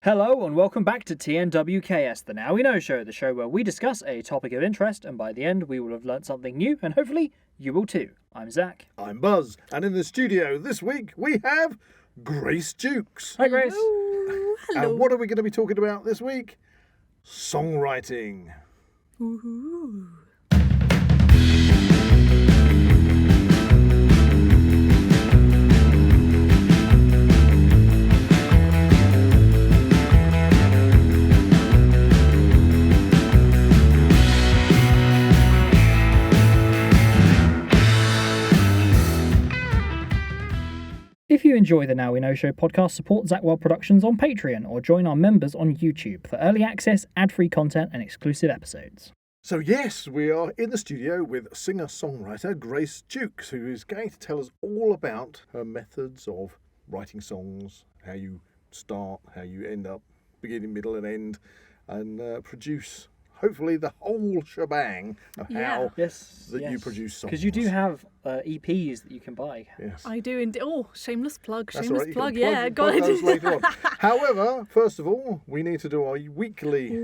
Hello and welcome back to TNWKS, the Now We Know show, the show where we discuss a topic of interest and by the end we will have learnt something new and hopefully you will too. I'm Zak. I'm Buzz, and in the studio this week we have Grace Jukes. Hi Grace. Hello. And what are we going to be talking about this week? Songwriting. Woohoo. If you enjoy the Now We Know show podcast, support Zak Wylde Productions on Patreon or join our members on YouTube for early access, ad-free content and exclusive episodes. So yes, we are in the studio with singer-songwriter Grace Jukes, who is going to tell us all about her methods of writing songs, how you start, how you end up, beginning, middle and end, and produce hopefully the whole shebang of how you produce songs. Because you do have EPs that you can buy. Yes. I do indeed. Oh, shameless plug. That's Shameless all right, plug. you can Yeah, plug got those it. later on. However, first of all, we need to do our weekly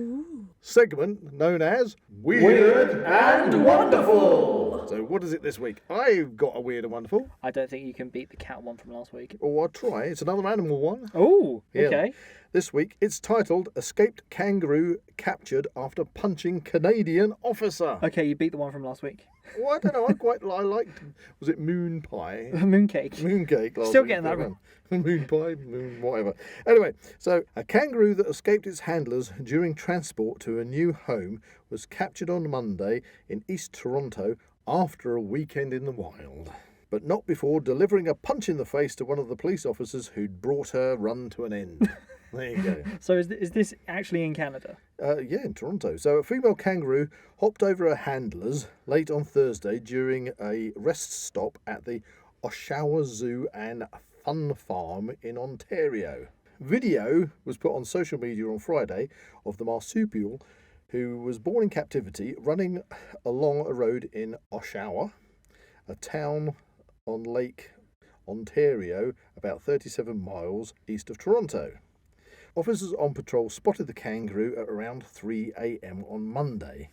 segment known as Weird and Wonderful. So what is it this week? I've got a Weird and Wonderful. I don't think you can beat the cat one from last week. Oh, I'll try. It's another animal one. Oh, Yeah. okay. This week, it's titled Escaped Kangaroo Captured After Punching Canadian Officer. Okay, you beat the one from last week. Well, I don't know. I liked, was it moon pie? Mooncake. Mooncake last Still week, getting that wrong. Moon pie, moon whatever. Anyway, so a kangaroo that escaped its handlers during transport to a new home was captured on Monday in East Toronto after a weekend in the wild. But not before delivering a punch in the face to one of the police officers who'd brought her run to an end. There you go. So is this actually in Canada? Yeah, in Toronto. So a female kangaroo hopped over her handlers late on Thursday during a rest stop at the Oshawa Zoo and Fun Farm in Ontario. Video was put on social media on Friday of the marsupial, who was born in captivity, running along a road in Oshawa, a town on Lake Ontario, about 37 miles east of Toronto. Officers on patrol spotted the kangaroo at around 3 a.m. on Monday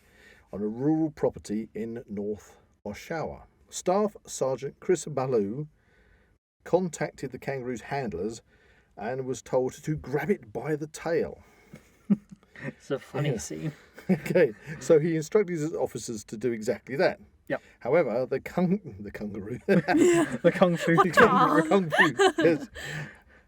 on a rural property in North Oshawa. Staff Sergeant Chris Ballou contacted the kangaroo's handlers and was told to grab it by the tail. It's a funny scene. Okay, so he instructed his officers to do exactly that. Yep. However, the kangaroo... The kung fu. the kung fu, yes.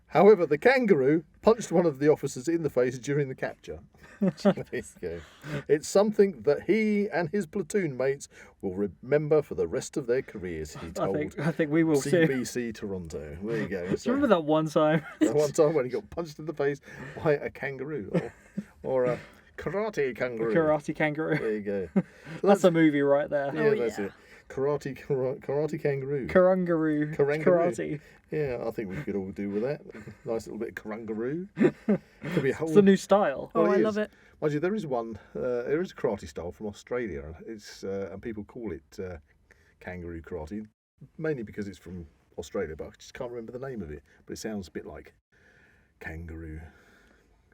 However, the kangaroo punched one of the officers in the face during the capture. There you go. It's something that he and his platoon mates will remember for the rest of their careers, he told I think we will too. CBC Toronto. There you go. Do you remember that one time? That one time when he got punched in the face by a kangaroo or a karate kangaroo. Karate kangaroo. There you go. That's a movie right there. Yeah, that's it. Karate kangaroo. Karangaroo. Karate. Yeah, I think we could all do with that. Nice little bit of karangaroo. Could be a whole... It's the new style. Oh, I is. love it. Mind you, there is one. There is a karate style from Australia. It's and people call it kangaroo karate, mainly because it's from Australia. But I just can't remember the name of it. But it sounds a bit like kangaroo.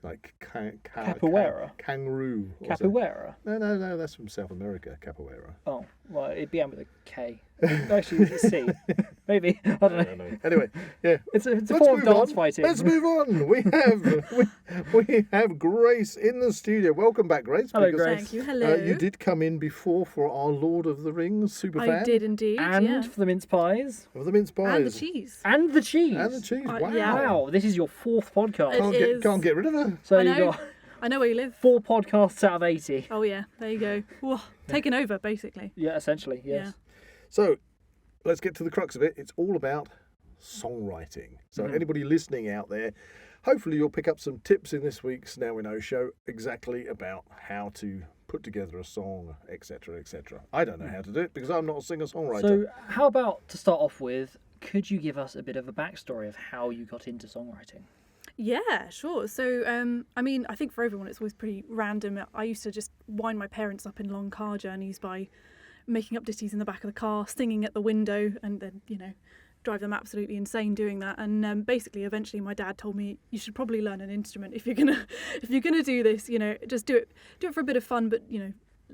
Like Capoeira? Kangaroo. Capoeira? No, that's from South America, capoeira. Oh, well, it'd be with a K. Actually, it's a C. Maybe. I don't know. Anyway, yeah. It's a form of dance fighting. Let's move on. We have Grace in the studio. Welcome back, Grace. Hello, because, Grace. Thank you. Hello. You did come in before for our Lord of the Rings superfan. I did indeed. And yeah. for the mince pies. Of the mince pies. And the cheese. And the cheese. And the cheese. Wow. yeah. Wow, this is your fourth podcast. Can't get rid of her. So I you know. got I know where you live. 4 podcasts out of 80. Oh yeah, there you go. Whoa, taking over basically. Yeah, essentially, yes. Yeah. So, let's get to the crux of it. It's all about songwriting. So anybody listening out there, hopefully you'll pick up some tips in this week's Now We Know show exactly about how to put together a song, etc., etc. I don't know how to do it because I'm not a singer-songwriter. So how about, to start off with, could you give us a bit of a backstory of how you got into songwriting? Yeah, sure. So, I mean, I think for everyone it's always pretty random. I used to just wind my parents up in long car journeys by making up ditties in the back of the car, singing at the window, and then, drive them absolutely insane doing that. And basically, eventually, my dad told me, you should probably learn an instrument if you're gonna do this. Just do it for a bit of fun, but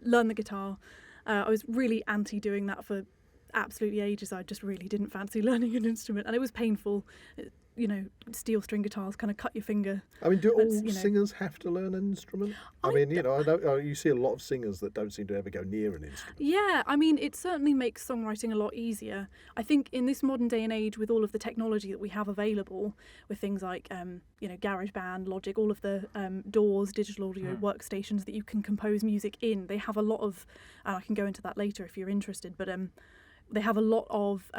learn the guitar. I was really anti doing that for absolutely ages. I just really didn't fancy learning an instrument, and it was painful. Steel string guitars kind of cut your finger. I mean, do all singers have to learn an instrument? I know you see a lot of singers that don't seem to ever go near an instrument. Yeah, I mean, it certainly makes songwriting a lot easier. I think in this modern day and age, with all of the technology that we have available, with things like, GarageBand, Logic, all of the DAWs, digital audio workstations that you can compose music in, they have a lot of, and I can go into that later if you're interested, but they have a lot of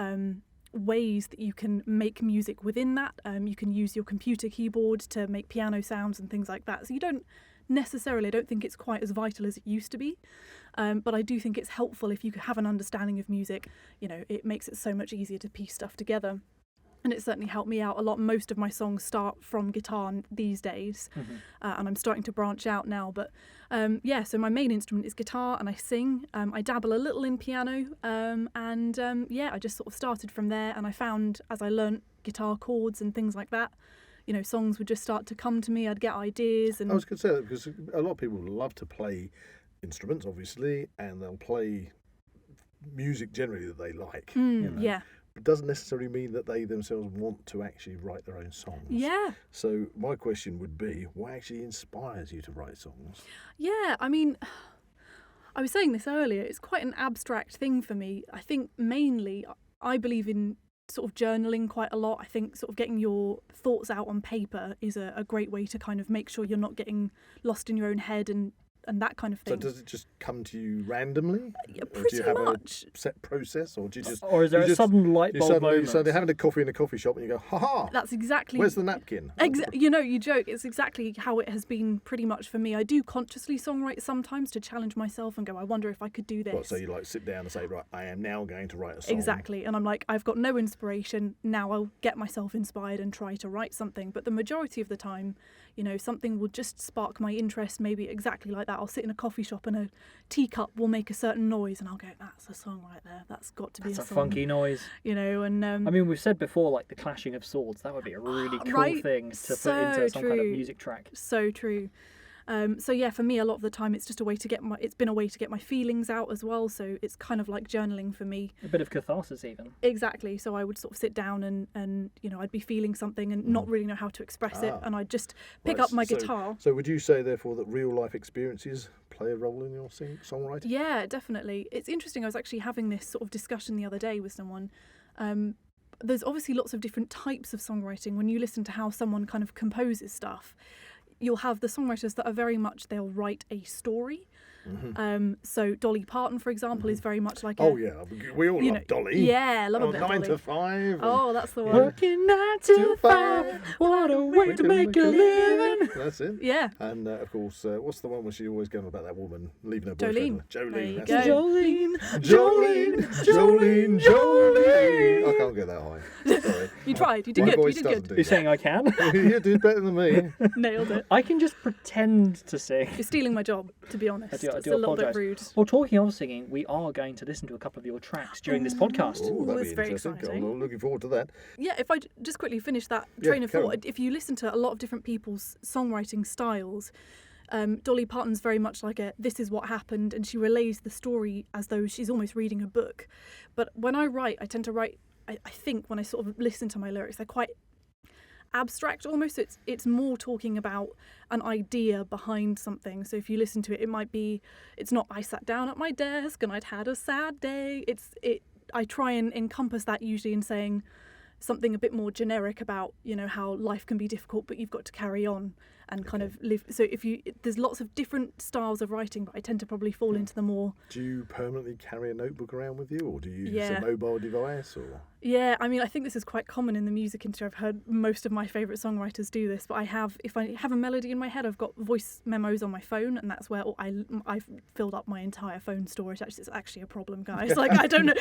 ways that you can make music within that. You can use your computer keyboard to make piano sounds and things like that. So I don't think it's quite as vital as it used to be. But I do think it's helpful if you have an understanding of music. It makes it so much easier to piece stuff together. And it certainly helped me out a lot. Most of my songs start from guitar these days, and I'm starting to branch out now. But so my main instrument is guitar, and I sing. I dabble a little in piano, I just sort of started from there. And I found, as I learnt guitar chords and things like that, songs would just start to come to me. I'd get ideas. And I was going to say that because a lot of people love to play instruments, obviously, and they'll play music generally that they like. Yeah. It doesn't necessarily mean that they themselves want to actually write their own songs. Yeah. So my question would be, what actually inspires you to write songs? Yeah, I mean, I was saying this earlier, it's quite an abstract thing for me. I think mainly I believe in sort of journaling quite a lot. I think sort of getting your thoughts out on paper is a great way to kind of make sure you're not getting lost in your own head and that kind of thing. So does it just come to you randomly? Yeah, or pretty do you have much. a set process, or do you just... Or is there a sudden light bulb moment? So they're having a coffee in a coffee shop and you go, ha-ha! That's exactly... Where's the napkin? You joke. It's exactly how it has been pretty much for me. I do consciously songwrite sometimes to challenge myself and go, I wonder if I could do this. Well, so you sit down and say, right, I am now going to write a song. Exactly. And I'm like, I've got no inspiration. Now I'll get myself inspired and try to write something. But the majority of the time, something will just spark my interest, maybe exactly like that. I'll sit in a coffee shop and a teacup will make a certain noise and I'll go, that's a song right there. That's got to be a song. That's a funky noise. And... I mean, we've said before, like the clashing of swords. That would be a really cool thing to put into some kind of music track. So true. For me, a lot of the time, it's just a way to get my feelings out as well. So it's kind of like journaling for me. A bit of catharsis, even. Exactly. So I would sort of sit down and I'd be feeling something and not really know how to express it, and I'd just pick up my guitar. So would you say, therefore, that real life experiences play a role in your songwriting? Yeah, definitely. It's interesting. I was actually having this sort of discussion the other day with someone. There's obviously lots of different types of songwriting. When you listen to how someone kind of composes stuff, you'll have the songwriters that are very much, they'll write a story. So Dolly Parton, for example, is very much like we all love Dolly. Yeah, love a bit of 9 Dolly. to 5. Oh, that's the one. Working 9 to 5, what a way to make a living. That's it. Yeah. And of course, what's the one where she's always going about that woman leaving her boyfriend? Jolene. That's it. Jolene. Jolene. I can't get that high. Sorry. You tried. You did good. You did good. You're saying I can? You did better than me. Nailed it. I can just pretend to sing. You're stealing my job, to be honest. I It's do a little bit apologise. rude. Well, talking of singing, we are going to listen to a couple of your tracks during this podcast. Oh, that'd it's be very interesting. exciting. I'm looking forward to that. Yeah, if I just quickly finish that train of carry thought, if you listen to a lot of different people's songwriting styles, Dolly Parton's very much like this is what happened, and she relays the story as though she's almost reading a book. But when I write, I tend to write, I think when I sort of listen to my lyrics, they're quite abstract almost. It's more talking about an idea behind something. So if you listen to it, it might be, it's not I sat down at my desk and I'd had a sad day. I try and encompass that usually in saying something a bit more generic about, how life can be difficult, but you've got to carry on and kind of live. So there's lots of different styles of writing, but I tend to probably fall into the more... Do you permanently carry a notebook around with you, or do you use a mobile device, or...? Yeah, I mean, I think this is quite common in the music industry. I've heard most of my favourite songwriters do this, but if I have a melody in my head, I've got voice memos on my phone, and that's where I've filled up my entire phone storage. Actually, it's actually a problem, guys. I don't know.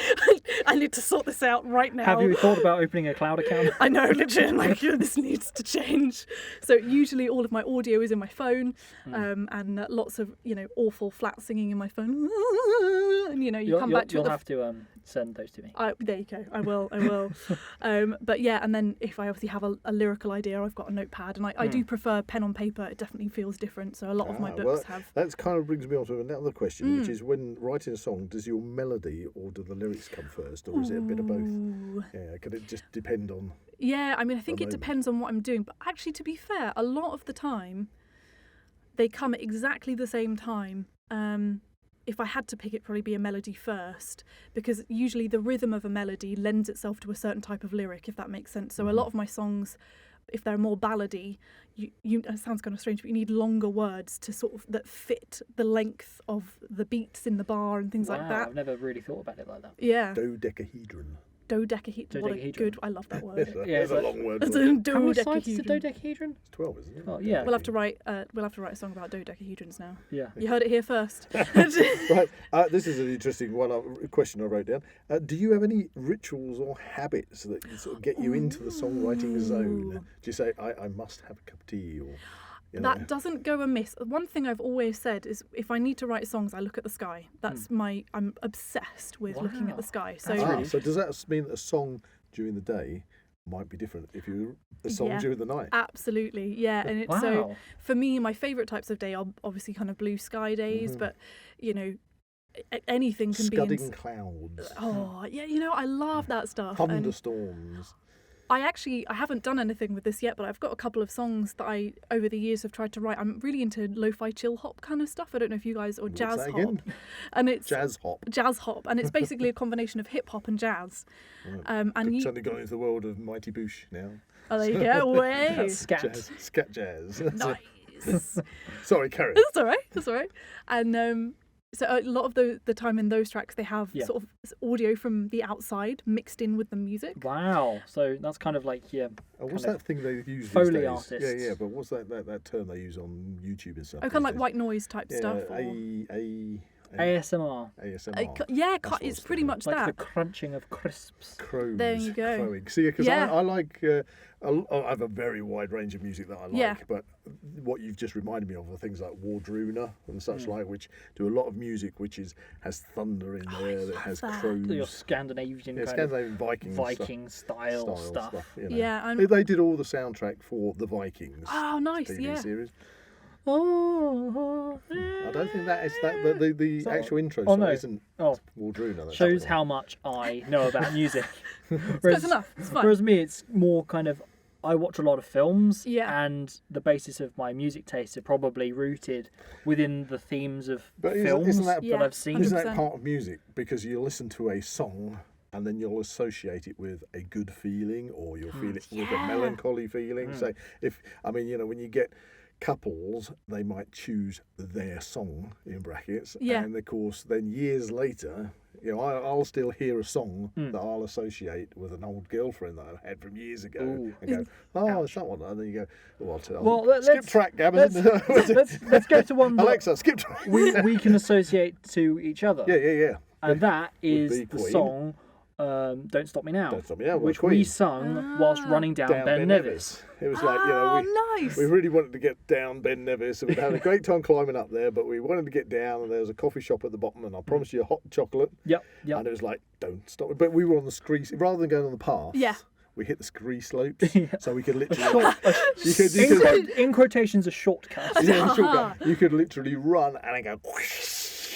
I need to sort this out right now. Have you thought about opening a cloud account? I know, literally, this needs to change. So usually all of my audio is in my phone, and lots of awful flat singing in my phone. And you come back to you'll have to send those to me. There you go. I will. But yeah, and then if I obviously have a lyrical idea, I've got a notepad, and I do prefer pen on paper. It definitely feels different. So a lot of my books have. That kind of brings me on to another question, which is when writing a song, does your melody or do the lyrics come first, or is it a bit of both? Yeah, can it just depend on? Yeah, I mean, I think it depends on what I'm doing. But actually, to be fair, a lot of the time, they come at exactly the same time. If I had to pick, it'd probably be a melody first, because usually the rhythm of a melody lends itself to a certain type of lyric, if that makes sense. So a lot of my songs, if they're more ballady, it sounds kind of strange, but you need longer words to sort of that fit the length of the beats in the bar and things like that. I've never really thought about it like that. Yeah. Dodecahedron. Dodecahedron. What a good. I love that word. It's a long word. How many sides is a dodecahedron? It's 12, isn't it? Oh, yeah. We'll have to write a song about dodecahedrons now. Yeah. You heard it here first. Right. This is an interesting question I wrote down. Do you have any rituals or habits that sort of get you into the songwriting zone? Do you say, I must have a cup of tea, or? That doesn't go amiss. One thing I've always said is if I need to write songs, I look at the sky. That's I'm obsessed with looking at the sky. So, so does that mean that a song during the day might be different if you a song during the night? Absolutely, yeah. And it's so for me, my favourite types of day are obviously kind of blue sky days, but anything can Scudding clouds. Oh yeah, I love that stuff. Thunderstorms. I haven't done anything with this yet, but I've got a couple of songs that I, over the years, have tried to write. I'm really into lo-fi chill hop kind of stuff. I don't know if you guys, or jazz hop. Again? And it's Jazz hop. Jazz hop, and it's basically a combination of hip hop and jazz. Right. And suddenly gone into the world of Mighty Boosh now. Oh, there you go. Way. That's scat. Scat jazz. Nice. Sorry, carry on. That's all right. And so a lot of the time in those tracks, they have sort of audio from the outside mixed in with the music. Wow. So that's kind of like, what's that thing they use Foley these days? artists. Yeah, but what's that term they use on YouTube and stuff? Oh, kind of like white noise type stuff. ASMR. It's pretty much like that. Like the crunching of crisps. Crows. There you go. Crowing. See, because I like... I have a very wide range of music that I like, but what you've just reminded me of are things like Wardruna and such like, which do a lot of music which has thunder in there, that has crows. Your Scandinavian Viking style stuff. They did all the soundtrack for the Vikings. Oh, nice, TV series. I don't think that is that the actual intro song isn't Wardruna. Shows how much I know about music. Close enough. It's fine. Whereas me, it's more kind of, I watch a lot of films, and the basis of my music tastes are probably rooted within the themes of films that I've seen. 100%. Isn't that part of music? Because you listen to a song and then you'll associate it with a good feeling, or you'll feel it with a melancholy feeling. So when you get couples, they might choose their song in brackets, and of course then years later, I'll still hear a song that I'll associate with an old girlfriend that I had from years ago. Ooh. And go, it's that one, and then you go, let's track, Gavin. Let's go to one. Alexa, skip track. we can associate to each other. Yeah. And that is the song Don't Stop Me Now, which Queen. we sung whilst running down Ben Nevis. It was like, nice. we really wanted to get down Ben Nevis, and we had a great time climbing up there, but we wanted to get down, and there was a coffee shop at the bottom, and I promised you a hot chocolate. Yep. And it was like, don't stop. But we were on the scree, rather than going on the path. Yeah. We hit the scree slopes, so we could literally... in quotations, a shortcut. You could literally run and go...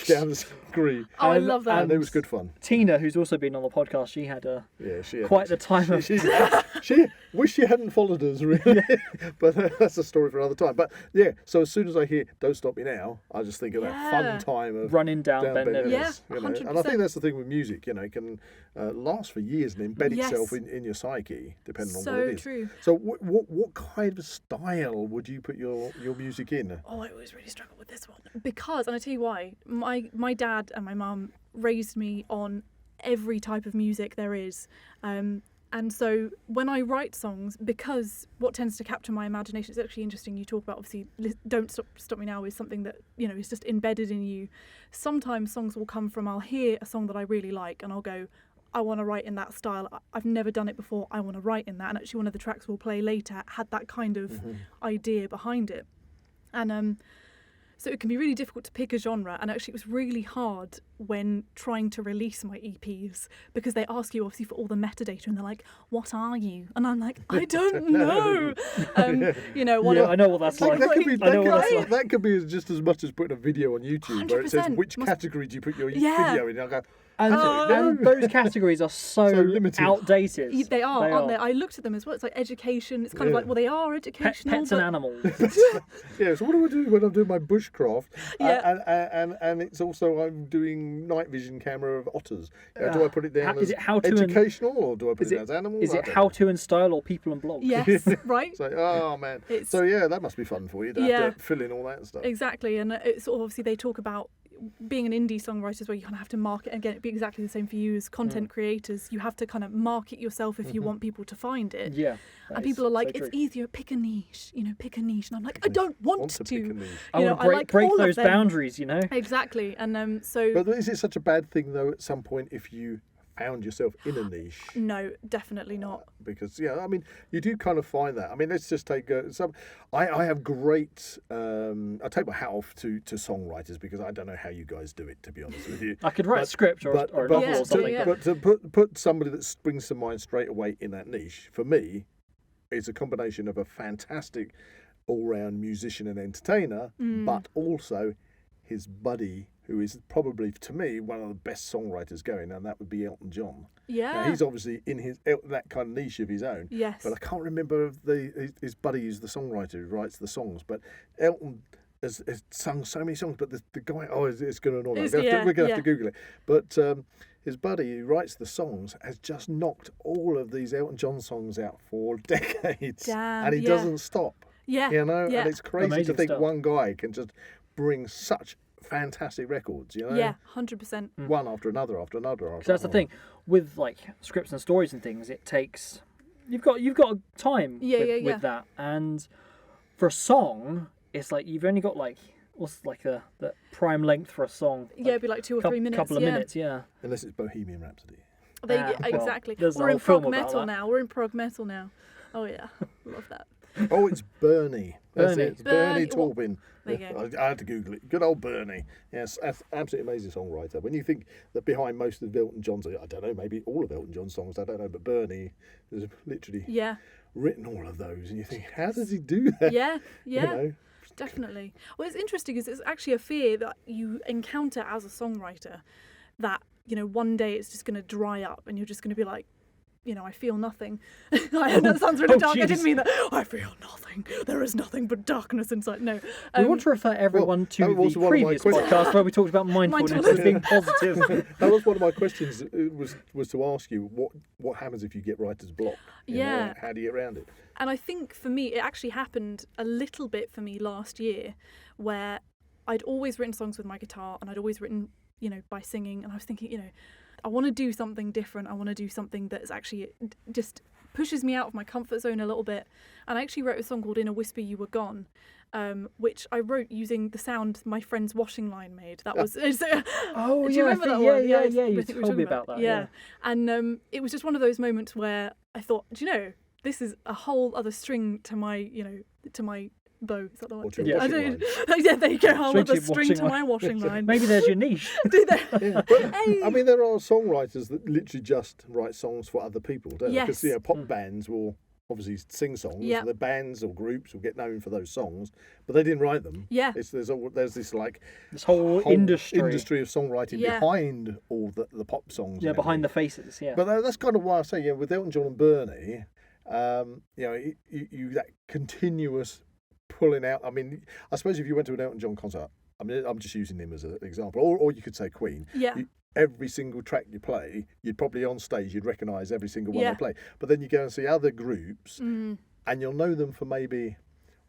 down the screen. Oh, I love that. And it was good fun. Tina, who's also been on the podcast, she had quite the time of... She wished she hadn't followed us, really. But that's a story for another time. But yeah, so as soon as I hear Don't Stop Me Now, I just think of that fun time of... running down Ben Nevis. Yeah, 100%. And I think that's the thing with music, it can last for years and embed itself in your psyche, depending on what it is. So true. So what kind of style would you put your music in? Oh, I always really struggle with this one. Because, and I tell you why, my dad and my mum raised me on every type of music there is. And so when I write songs, because what tends to capture my imagination, it's actually interesting you talk about, obviously, Don't Stop Me Now is something that, is just embedded in you. Sometimes songs will come from, I'll hear a song that I really like and I'll go, I want to write in that style. I've never done it before. I want to write in that. And actually one of the tracks we'll play later had that kind of idea behind it. And so it can be really difficult to pick a genre. And actually it was really hard when trying to release my EPs, because they ask you obviously for all the metadata and they're like, what are you? And I'm like, I don't know. You know, I know what that's like. That could be just as much as putting a video on YouTube where it says, which category do you put your video in? I go, and those categories are so limited. Outdated. They are, aren't they? I looked at them as well. It's like education. It's kind of like, well, they are educational. Pets and animals. Yeah, so what do I do when I'm doing my bushcraft? And it's also I'm doing night vision camera of otters. Do I put it down as educational or do I put it as animals? Is it how to and style or people and blogs? Yes, right. So, oh man. So yeah, that must be fun for you to have to fill in all that stuff. Exactly, and it's sort of obviously they talk about being an indie songwriter is where you kind of have to market. Again, it'd be exactly the same for you as content creators. You have to kind of market yourself if you want people to find it. Yeah. And people are like, it's easier, pick a niche, pick a niche. And I'm like, I don't want to. Pick a niche. I want to break those boundaries, Exactly. And so. But is it such a bad thing though at some point if you found yourself in a niche? No, definitely not. Because I mean, you do kind of find that. I mean, let's just take some. I have great. I take my hat off to songwriters because I don't know how you guys do it. To be honest with you, I could write a script or a novel or something. But to put somebody that springs to mind straight away in that niche for me, is a combination of a fantastic all-round musician and entertainer, but also his buddy, who is probably, to me, one of the best songwriters going, and that would be Elton John. Yeah. Now, he's obviously in that kind of niche of his own. Yes. But I can't remember his buddy who's the songwriter who writes the songs. But Elton has sung so many songs, but the guy, it's going to annoy me. We're going to have to Google it. But his buddy who writes the songs has just knocked all of these Elton John songs out for decades. Damn, and he doesn't stop. Yeah. And it's crazy Amazing to think stuff. one guy can just bring such fantastic records, Yeah, 100%. One after another after another. Because that's the thing with like scripts and stories and things. It takes you've got time with that, and for a song, it's like you've only got like what's like the prime length for a song. It'd be like 2 or 3 minutes. Couple of minutes, unless it's Bohemian Rhapsody. Exactly. We're in prog metal now. We're in prog metal now. Oh yeah, love that. Oh, it's Bernie. That's it. It's Bernie Taupin. There you go. I had to Google it. Good old Bernie. Yes, absolutely amazing songwriter. When you think that behind most of Elton John's, I don't know, maybe all of Elton John's songs, I don't know, but Bernie has literally written all of those, and you think, how does he do that? Yeah. Definitely. Well, it's interesting because it's actually a fear that you encounter as a songwriter that, one day it's just going to dry up and you're just going to be like, I feel nothing. That sounds really dark. Geez. I didn't mean that. I feel nothing. There is nothing but darkness inside. No. We want to refer everyone to the previous podcast where we talked about mindfulness as being positive. That was one of my questions. Was to ask you what happens if you get writer's block. How do you get around it? And I think for me, it actually happened a little bit for me last year, where I'd always written songs with my guitar and I'd always written, by singing, and I was thinking, I want to do something different. I want to do something that's actually just pushes me out of my comfort zone a little bit. And I actually wrote a song called In a Whisper You Were Gone, which I wrote using the sound my friend's washing line made. That was... do you remember that one? Yeah, you told me about that. Yeah. And it was just one of those moments where I thought, this is a whole other string to my, to my bow. Is that the one? Yeah, there you go. I'll have a string to my washing line. Maybe there's your niche. Do there? Yeah. But, I mean, there are songwriters that literally just write songs for other people, don't they? Because pop bands will obviously sing songs. Yep. The bands or groups will get known for those songs, but they didn't write them. Yeah. There's this whole industry of songwriting behind all the pop songs. Yeah, behind the faces. Yeah. But that's kind of why I say, with Elton John and Bernie, you that continuous pulling out. I mean, I suppose if you went to an Elton John concert, I mean, I'm just using him as an example, or you could say Queen. Yeah. Every single track you play, you'd probably on stage, you'd recognise every single one they play. But then you go and see other groups, and you'll know them for maybe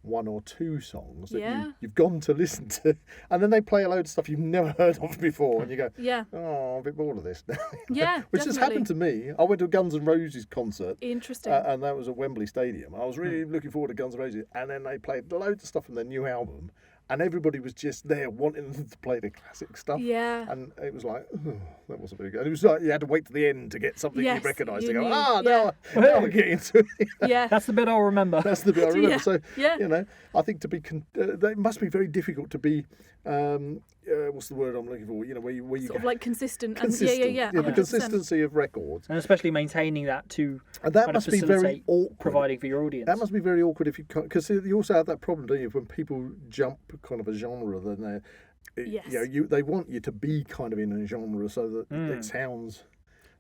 one or two songs that you've gone to listen to, and then they play a load of stuff you've never heard of before, and you go, I'm a bit bored of this now. Which has happened to me. I went to a Guns N' Roses concert. Interesting. And that was at Wembley Stadium. I was really looking forward to Guns N' Roses, and then they played loads of stuff from their new album, and everybody was just there wanting them to play the classic stuff. Yeah. And it was like, oh, that wasn't very good. It was like you had to wait to the end to get something you recognised to go, now I get into it. Yeah. That's the bit I'll remember. That's the bit I remember. Yeah. So, Yeah. you know, I think to be, it must be very difficult to be, what's the word I'm looking for? You know, where you sort of like consistent. consistent. And yeah. The 100%. consistency of records. And especially maintaining that to And that must be very awkward. Providing for your audience. That must be very awkward if you can't, because you also have that problem, don't you, when people jump kind of a genre, then Yes. you know, they want you to be kind of in a genre so that it sounds.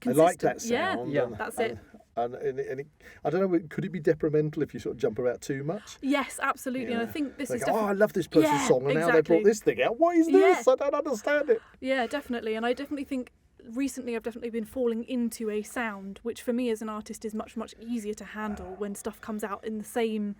They Consistent. like that sound. Yeah, that's it. And it, I don't know, could it be detrimental if you sort of jump about too much? Yes, absolutely. And I think this is go, I love this person's Yeah, song, and now they brought this thing out. What is this? I don't understand it. Yeah, definitely. And I definitely think recently I've definitely been falling into a sound which for me as an artist is much, much easier to handle when stuff comes out in the same,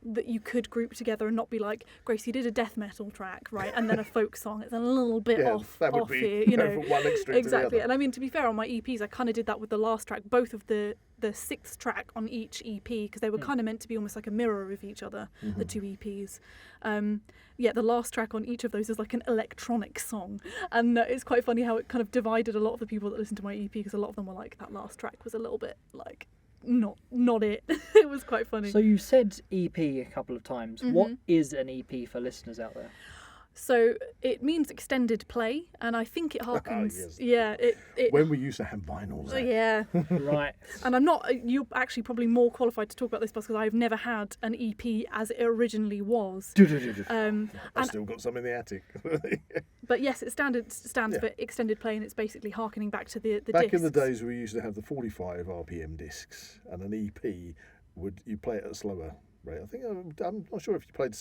that you could group together and not be like, Grace, you did a death metal track, right? And then a folk song. It's a little bit off here, you know. From one extreme exactly. to the other. And I mean, to be fair, on my EPs, I kind of did that with the last track, both of the sixth track on each EP, because they were kind of meant to be almost like a mirror of each other, the two EPs. The last track on each of those is like an electronic song, and it's quite funny how it kind of divided a lot of the people that listened to my EP, because a lot of them were like, that last track was a little bit like not it. It was quite funny. So you said EP a couple of times. What is an EP for listeners out there? So it means extended play, and I think it harkens. Yes. Yeah, it. When we used to have vinyls. Yeah. Right. And I'm not. You're actually probably more qualified to talk about this because I've never had an EP as it originally was. I've still got some in the attic. But yes, it stands for extended play, and it's basically harkening back to the Back discs. in the days, we used to have the 45 RPM discs, and an EP you play it at a slower rate. I think I'm not sure if you played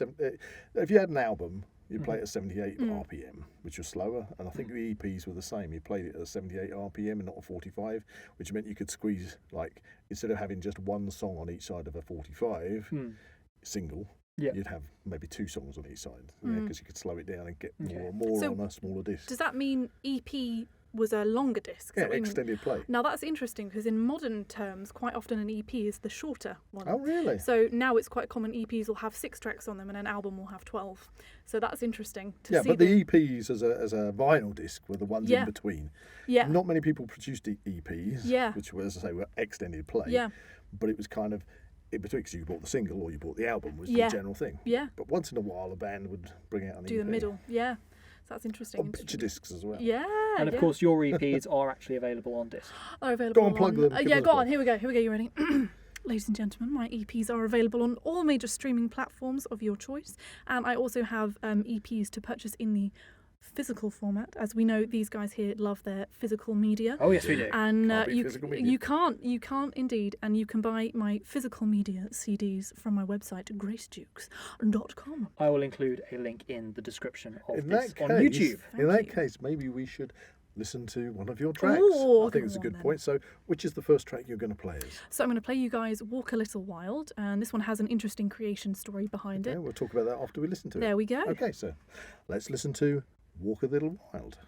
if you had an album. You play it at 78 RPM, which was slower, and I think the EPs were the same. You played it at 78 RPM and not a 45, which meant you could squeeze, like, instead of having just one song on each side of a 45 single, you'd have maybe two songs on each side, because you could slow it down and get more So on a smaller disc. Does that mean EP was a longer disc? Yeah, extended play. Now that's interesting, because in modern terms, quite often an EP is the shorter one. Oh, really? So now it's quite common EPs will have 6 tracks on them, and an album will have 12. So that's interesting to see. Yeah, but the EPs as a vinyl disc were the ones in between. Yeah. Not many people produced EPs, which were, as I say, were extended play. Yeah. But it was kind of in between, because you bought the single or you bought the album was the general thing. Yeah. But once in a while, a band would bring out an EP. Do the middle. Yeah. So that's interesting. On picture discs as well. Yeah. And of course, your EPs are actually available on disc. Are available. Go on, plug them. Yeah, go on. Here we go. You ready? Ladies and gentlemen, my EPs are available on all major streaming platforms of your choice, and I also have EPs to purchase in the physical format. As we know, these guys here love their physical media. Oh yes, we do. And physical media. you can't indeed, and you can buy my physical media CDs from my website gracejukes.com. I will include a link in the description of In this that on case, YouTube. In that case, maybe we should listen to one of your tracks. Ooh, I think it's a good point. So, which is the first track you're going to play us? So I'm going to play you guys Walk a Little Wild, and this one has an interesting creation story behind it. We'll talk about that after we listen to it. There we go. Okay, so let's listen to Walk a Little Wild.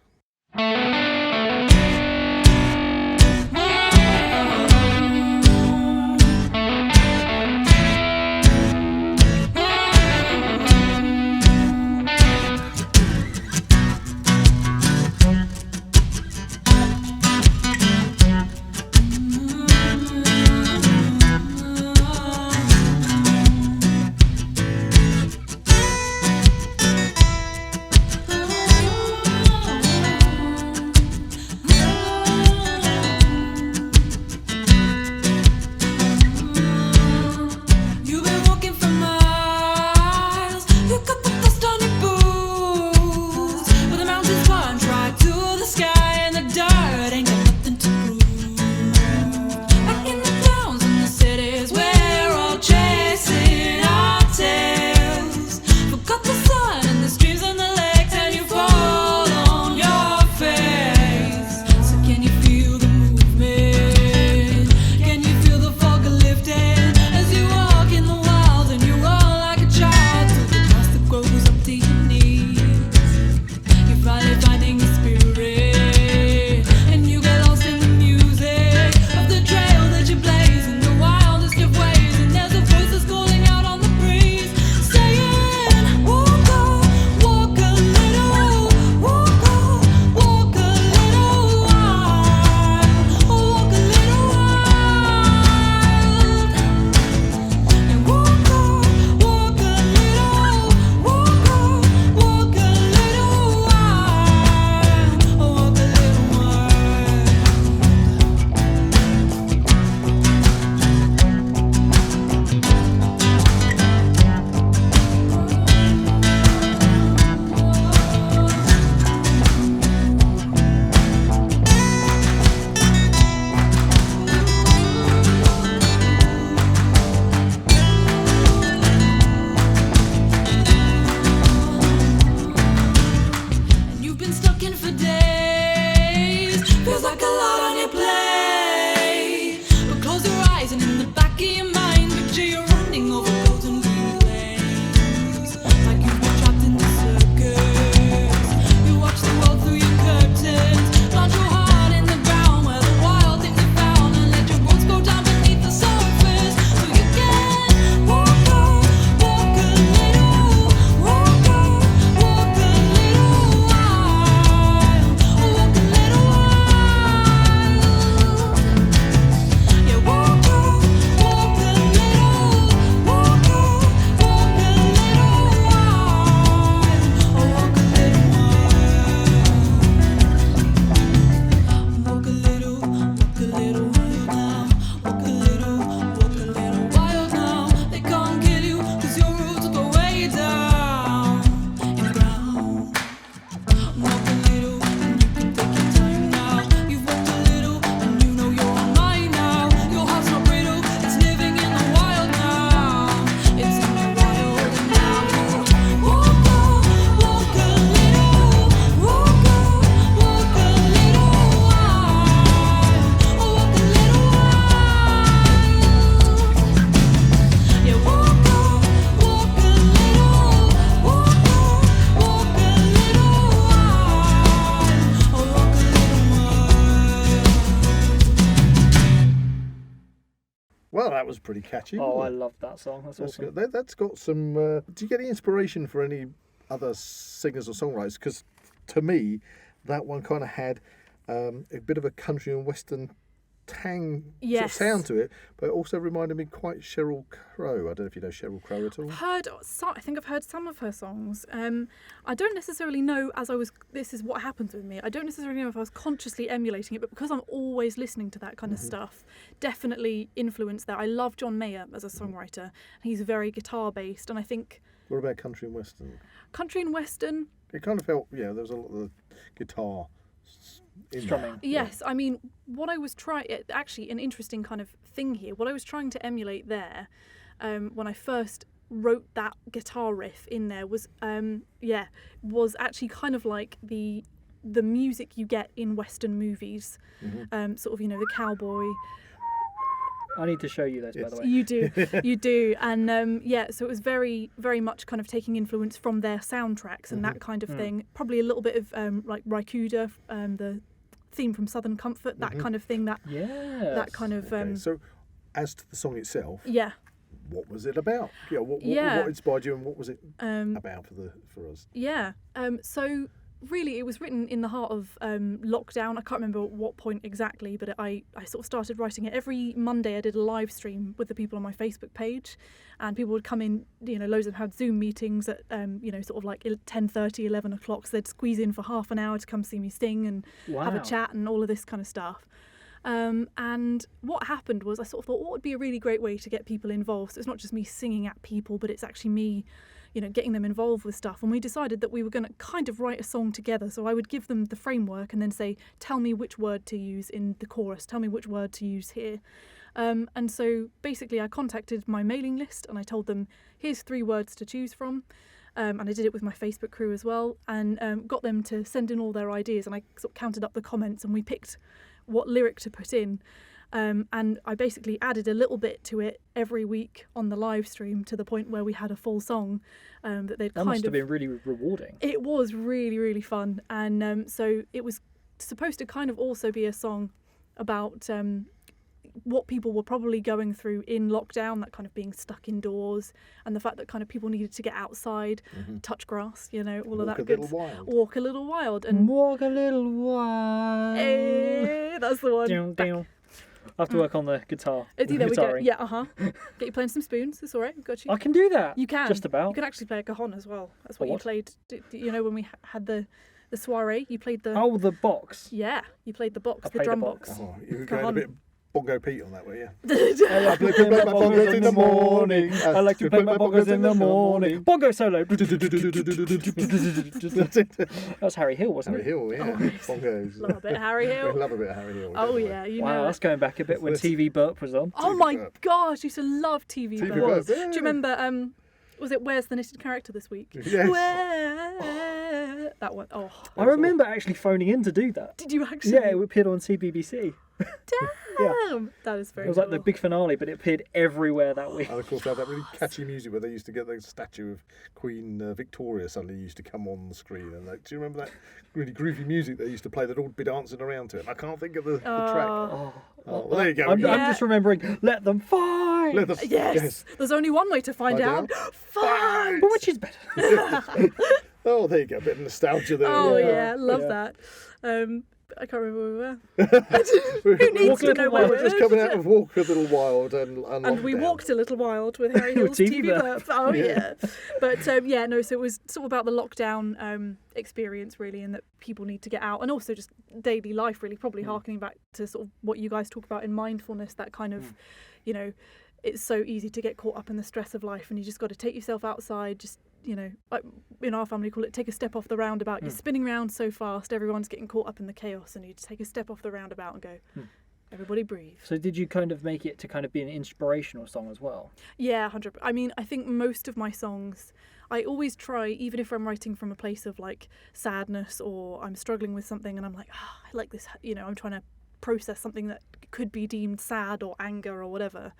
was pretty catchy. Oh, I wasn't it? love that song. That's awesome. Good. That's got some. Do you get any inspiration for any other singers or songwriters? Because to me, that one kind of had a bit of a country and western tang sort of sound to it, but it also reminded me quite Sheryl Crow. I don't know if you know Sheryl Crow at all. I think I've heard some of her songs. I don't necessarily know, this is what happens with me, I don't necessarily know if I was consciously emulating it, but because I'm always listening to that kind of stuff, definitely influenced that. I love John Mayer as a songwriter, and he's very guitar based, and I think... What about country and western? Country and western? It kind of felt, there was a lot of the guitar strumming. Yes, I mean, what I was trying, actually an interesting kind of thing here, what I was trying to emulate there, when I first wrote that guitar riff in there was actually kind of like the music you get in Western movies, sort of, the cowboy. I need to show you those, by the way. You do. And so it was very, very much kind of taking influence from their soundtracks and that kind of thing. Probably a little bit of like Raikuda, the theme from Southern Comfort, that kind of thing. That kind of. So, as to the song itself, what was it about? What inspired you, and what was it about for us? So really, it was written in the heart of lockdown. I can't remember what point exactly, but I sort of started writing it. Every Monday I did a live stream with the people on my Facebook page, and people would come in, loads of them had Zoom meetings at, sort of like 10:30, 11 o'clock, so they'd squeeze in for half an hour to come see me sing and have a chat and all of this kind of stuff. And what happened was I sort of thought, what would be a really great way to get people involved? So it's not just me singing at people, but it's actually me getting them involved with stuff. And we decided that we were going to kind of write a song together. So I would give them the framework and then say, tell me which word to use in the chorus, tell me which word to use here. And so basically I contacted my mailing list and I told them, here's 3 words to choose from. And I did it with my Facebook crew as well, and got them to send in all their ideas. And I sort of counted up the comments and we picked what lyric to put in. And I basically added a little bit to it every week on the live stream to the point where we had a full song that must have been really rewarding. It was really, really fun. And so it was supposed to kind of also be a song about what people were probably going through in lockdown, that kind of being stuck indoors, and the fact that kind of people needed to get outside, touch grass, all of that good. Walk a little wild. And walk a little wild. Hey, that's the one. I have to work on the guitar. There we go. Yeah, Get you playing some spoons. It's all right. Got you. I can do that. You can. Just about. You can actually play a cajon as well. That's what you played. When we had the soiree, you played the... Oh, the box. Yeah, you played the box, the drum box. Oh, you were going a bit Bongo Pete on that, were you? I like to play my bongos in the morning. I like to play my bongos in the morning. Bongo solo. That's Harry Hill, wasn't it? Harry Hill, yeah. Bongos. Love a bit of Harry Hill. Love a bit of Harry Hill. Oh, yeah. Wow, that's going back a bit when TV Burp was on. Oh, my gosh. I used to love TV Burp. Do you remember... was it Where's the Knitted Character this week? Yes. That one. Oh. I remember actually phoning in to do that. Did you actually? Yeah, it appeared on CBBC. Damn! That is very It was like the big finale, but it appeared everywhere that week. And of course, they had that really catchy music where they used to get the statue of Queen Victoria suddenly used to come on the screen. And do you remember that really groovy music they used to play that all be dancing around to it? I can't think of the track. Well, there you go. I'm just remembering, let them fight! Yes! There's only one way to find out. Fight! But which is better? Oh, there you go. A bit of nostalgia there. Oh, yeah. Love that. I can't remember where we were. Who needs to know where we were? Just coming out of Walk a Little Wild and we walked a little wild with Harry Hill's TV Burp. Oh, yeah. But, so it was sort of about the lockdown experience, really, and that people need to get out. And also just daily life, really, probably harkening back to sort of what you guys talk about in mindfulness, that kind of, it's so easy to get caught up in the stress of life, and you just got to take yourself outside, just, like in our family call it take a step off the roundabout. You're spinning round so fast, everyone's getting caught up in the chaos, and you just take a step off the roundabout and go, everybody breathe. So did you kind of make it to kind of be an inspirational song as well? Yeah, 100%. I mean, I think most of my songs, I always try, even if I'm writing from a place of like sadness or I'm struggling with something and I'm like, I like this, I'm trying to process something that could be deemed sad or anger or whatever.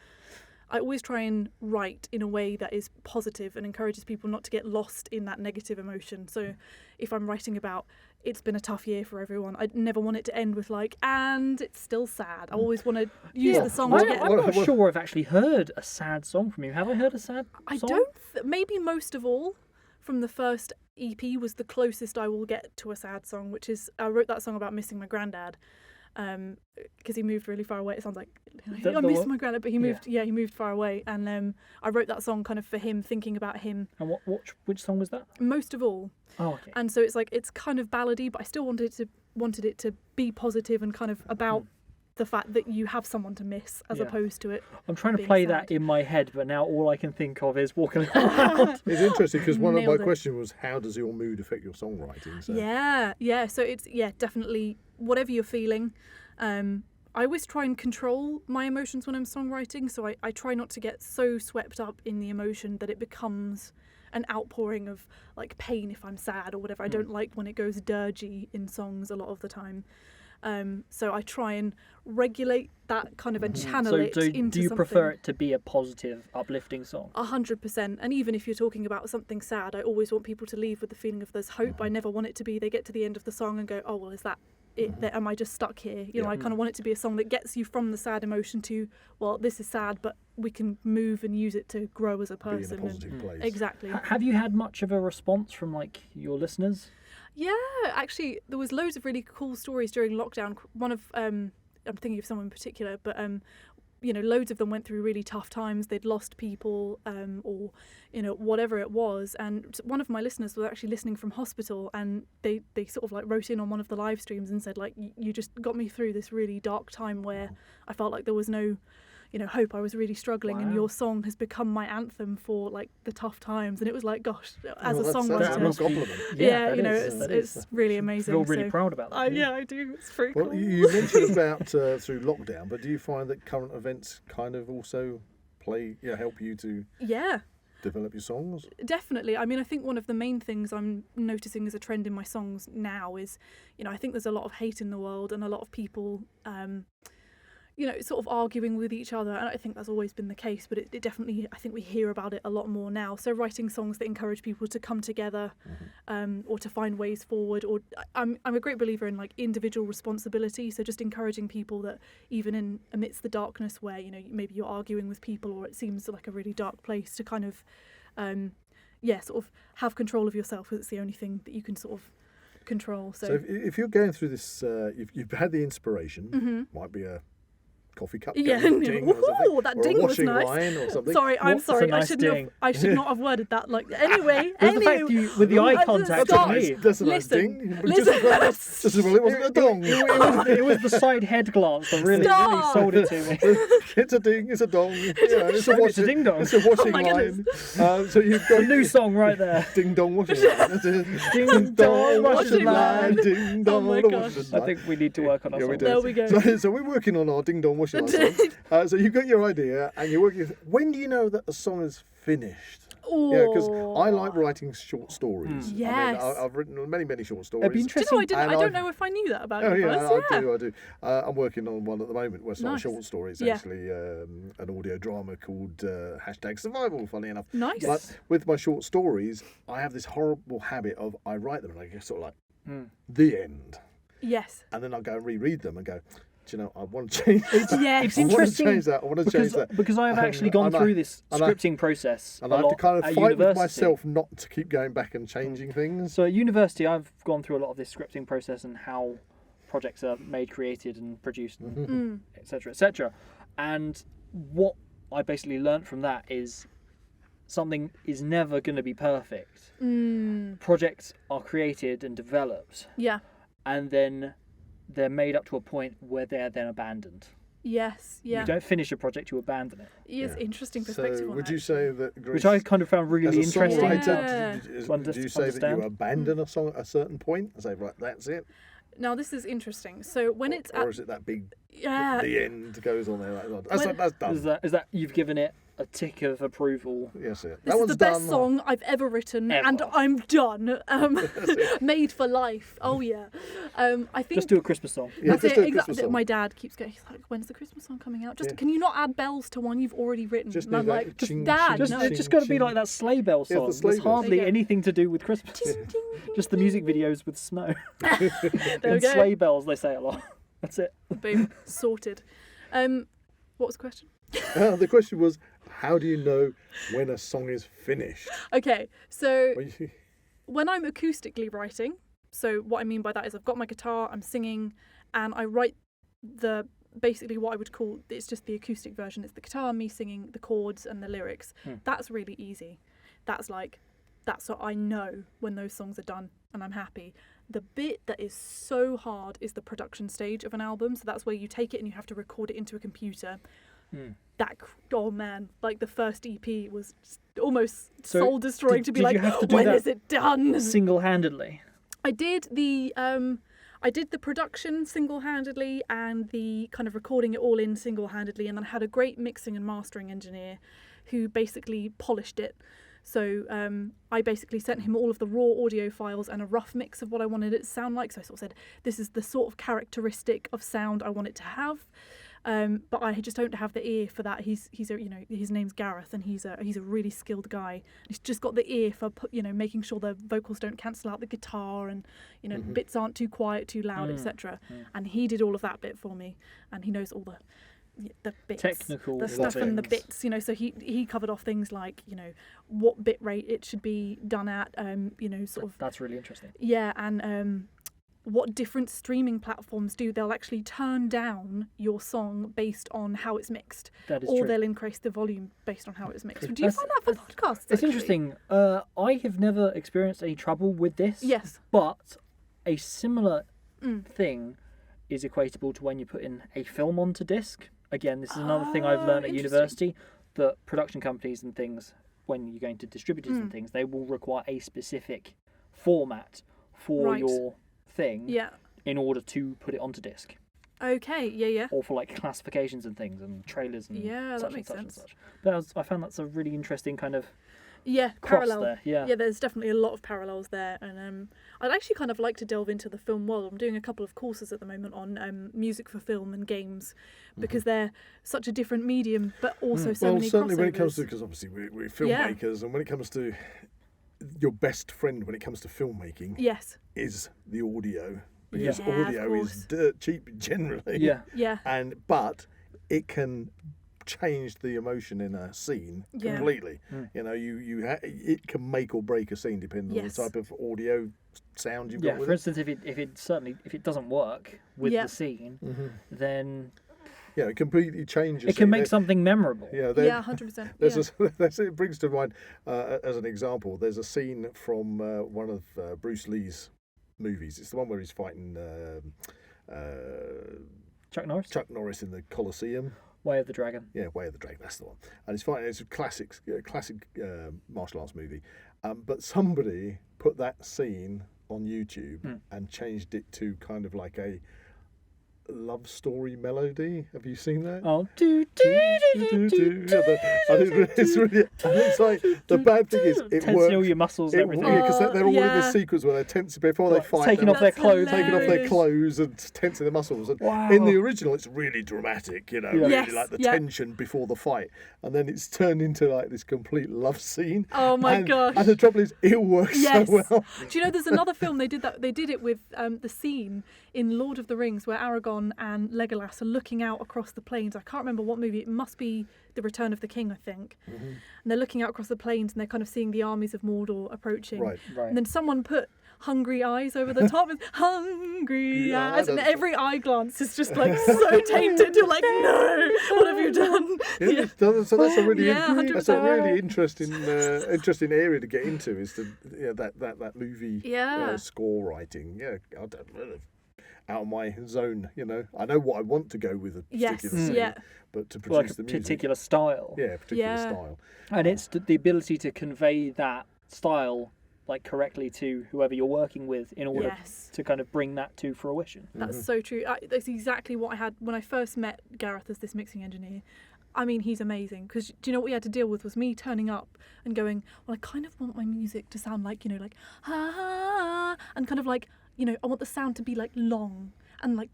I always try and write in a way that is positive and encourages people not to get lost in that negative emotion. So if I'm writing about it's been a tough year for everyone, I never want it to end with like, and it's still sad. I always want to use the song to get... I'm not sure I've actually heard a sad song from you. Have I heard a sad song? I don't... maybe most of all from the first EP was the closest I will get to a sad song, which is... I wrote that song about missing my granddad. Because he moved really far away. It sounds like I miss my granddad, but he moved. Yeah, he moved far away, and I wrote that song kind of for him, thinking about him. And which song was that? Most of all. Oh, okay. And so it's kind of ballady, but I still wanted it to be positive and kind of about the fact that you have someone to miss, as opposed to it. I'm trying to play that in my head, but now all I can think of is walking around. It's interesting because one of my questions was, how does your mood affect your songwriting? So. Yeah. So it's definitely whatever you're feeling. I always try and control my emotions when I'm songwriting, so I try not to get so swept up in the emotion that it becomes an outpouring of like pain if I'm sad or whatever. I don't like when it goes dirgy in songs a lot of the time. So I try and regulate that kind of and channel it into something. Do you prefer it to be a positive, uplifting song? 100%. And even if you're talking about something sad, I always want people to leave with the feeling of there's hope. I never want it to be they get to the end of the song and go, oh, well, is that it? Am I just stuck here? You know, I kind of want it to be a song that gets you from the sad emotion to, well, this is sad, but we can move and use it to grow as a person. Be in a positive place. Exactly. Have you had much of a response from like your listeners? Yeah, actually, there was loads of really cool stories during lockdown. One of, I'm thinking of someone in particular, but loads of them went through really tough times. They'd lost people, or whatever it was. And one of my listeners was actually listening from hospital, and they sort of like wrote in on one of the live streams and said like, you just got me through this really dark time where I felt like there was no hope. I was really struggling, and your song has become my anthem for like the tough times. And it was like, gosh, as a songwriter, that's a real compliment. It's really amazing. I feel really proud about that. I do. It's pretty cool. You mentioned about through lockdown, but do you find that current events kind of also help you to develop your songs? Definitely. I mean, I think one of the main things I'm noticing as a trend in my songs now is, I think there's a lot of hate in the world and a lot of people sort of arguing with each other, and I think that's always been the case, but it definitely, I think we hear about it a lot more now. So writing songs that encourage people to come together, or to find ways forward, or I'm a great believer in like individual responsibility, so just encouraging people that even amidst the darkness where, maybe you're arguing with people or it seems like a really dark place, to kind of, sort of have control of yourself, because it's the only thing that you can sort of control. So if you're going through this, you've had the inspiration, might be a coffee cup, ding, or that ding was nice. Line or something. Sorry, I'm sorry. I should not have worded that. Like anyway, the fact with the eye contact with me. That's a nice ding. Listen. It wasn't a dong. It was the side head glance that really sold it to me. It's a ding. It's a dong. It's a ding dong. It's a washing line. So you've got a new song right there. Ding dong washing line. Ding dong washing line. Ding dong washing line. I think we need to work on our song. There we go. So we're working on our ding dong washing. So you've got your idea and you're working. When do you know that a song is finished? Because I like writing short stories. Yes. I mean, I've written many short stories. It'd be interesting. I don't know if I knew that about you. I do. I'm working on one at the moment where it's not short stories, actually, an audio drama called #Survival, funny enough. Nice. But with my short stories, I have this horrible habit of I write them and I get sort of like, the end. Yes. And then I go and reread them and go, I want to change that. Yeah, it's interesting. I want to change that. Because I've actually gone through this scripting process. And I have to kind of fight with myself not to keep going back and changing things. So at university, I've gone through a lot of this scripting process and how projects are made, created and produced, etc., etc. And what I basically learnt from that is something is never going to be perfect. Projects are created and developed. Yeah. And then they're made up to a point where they're then abandoned. Yes, yeah. You don't finish a project, you abandon it. Yes, interesting perspective. So would you say that, Grace, which I kind of found really interesting would you say that you abandon a song at a certain point and say, right, that's it? Now this is interesting. So when it's or is it that big the end goes on there. That's done. Is that you've given it a tick of approval? Yes, yeah. This is the best song I've ever written, and I'm done. Made for life. Oh yeah. I think just do a Christmas song. Yeah, that's it. Exactly. My dad keeps going. He's like, "When's the Christmas song coming out? Can you not add bells to one you've already written?" Just and I'm like, ching, "Dad, ching, no." It's just got to be like that sleigh bell song. the sleigh There's bells. hardly anything to do with Christmas. Ching, ching, Just the music videos with snow. There we And go. sleigh bells, they say a lot. That's it. Boom, sorted. What was the question? The question was, how do you know when a song is finished? Okay, so when I'm acoustically writing, so what I mean by that is I've got my guitar, I'm singing, and I write basically what I would call, it's just the acoustic version. It's the guitar, me singing, the chords and the lyrics. That's really easy. That's what I know when those songs are done and I'm happy. The bit that is so hard is the production stage of an album. So that's where you take it and you have to record it into a computer. Oh man, like the first EP was almost soul destroying to be like, when is it done? Single-handedly. I did the production single-handedly and the kind of recording it all in single-handedly, and then I had a great mixing and mastering engineer who basically polished it. So I basically sent him all of the raw audio files and a rough mix of what I wanted it to sound like. So I sort of said, this is the sort of characteristic of sound I want it to have. But I just don't have the ear for that. He's his name's Gareth, and he's a really skilled guy. He's just got the ear for making sure the vocals don't cancel out the guitar, and bits aren't too quiet, too loud, etc. And he did all of that bit for me, and he knows all the bits, technical, the stuff and the bits. So he covered off things like what bit rate it should be done at. That's really interesting. Yeah, and what different streaming platforms do. They'll actually turn down your song based on how it's mixed. That is or true. they'll increase the volume based on how it's mixed. Do you find that for podcasts? It's interesting. I have never experienced any trouble with this. Yes. But a similar thing is equatable to when you put in a film onto disc. Again, this is another thing I've learned at university, that production companies and things, when you're going to distributors and things, they will require a specific format for your thing in order to put it onto disc. Okay, yeah. Or for like classifications and things and trailers and that such makes and such sense. and such. But I found that's a really interesting kind of parallel there. Yeah, there's definitely a lot of parallels there, and I'd actually kind of like to delve into the film world. I'm doing a couple of courses at the moment on music for film and games, because they're such a different medium, but also so many certainly crossovers. when it comes to, because obviously we're filmmakers, and when it comes to your best friend when it comes to filmmaking, is the audio, because audio is dirt cheap generally. But it can change the emotion in a scene completely. It can make or break a scene depending on the type of audio sound you've got with for instance, if it doesn't work with the scene, then it completely changes. It can make something memorable. 100%. It brings to mind, as an example, there's a scene from one of Bruce Lee's movies. It's the one where he's fighting Chuck Norris in the Colosseum. Way of the Dragon. Yeah, Way of the Dragon. That's the one. And he's fighting. It's a classic martial arts movie. But somebody put that scene on YouTube and changed it to kind of like a love story melody. Have you seen that? Oh, it's like, the bad thing is it tensing works. all your muscles and everything. Because they're all in this sequence where they're tense before they fight. Taking off their clothes and tensing their muscles. And in the original, it's really dramatic. Really like the tension before the fight, and then it's turned into like this complete love scene. Oh my gosh! And the trouble is, it works so well. Do you know there's another film they did that? They did it with the scene in Lord of the Rings where Aragorn and Legolas are looking out across the plains. I can't remember what movie. It must be The Return of the King, I think. And they're looking out across the plains and they're kind of seeing the armies of Mordor approaching. Right. And then someone put hungry eyes over the top with hungry eyes, and every eye glance is just like so tainted. You're like, no, what have you done? So that's a really interesting area to get into, is that movie score writing. I don't know, out of my zone. I know what I want to go with a particular scene, but to produce the music, particular style. Particular style, and it's the ability to convey that style like correctly to whoever you're working with in order to kind of bring that to fruition. That's so true. That's exactly what I had when I first met Gareth as this mixing engineer. I mean, he's amazing, because do you know what we had to deal with was me turning up and going, well, I kind of want my music to sound like, like, ah, and kind of like, I want the sound to be like long and like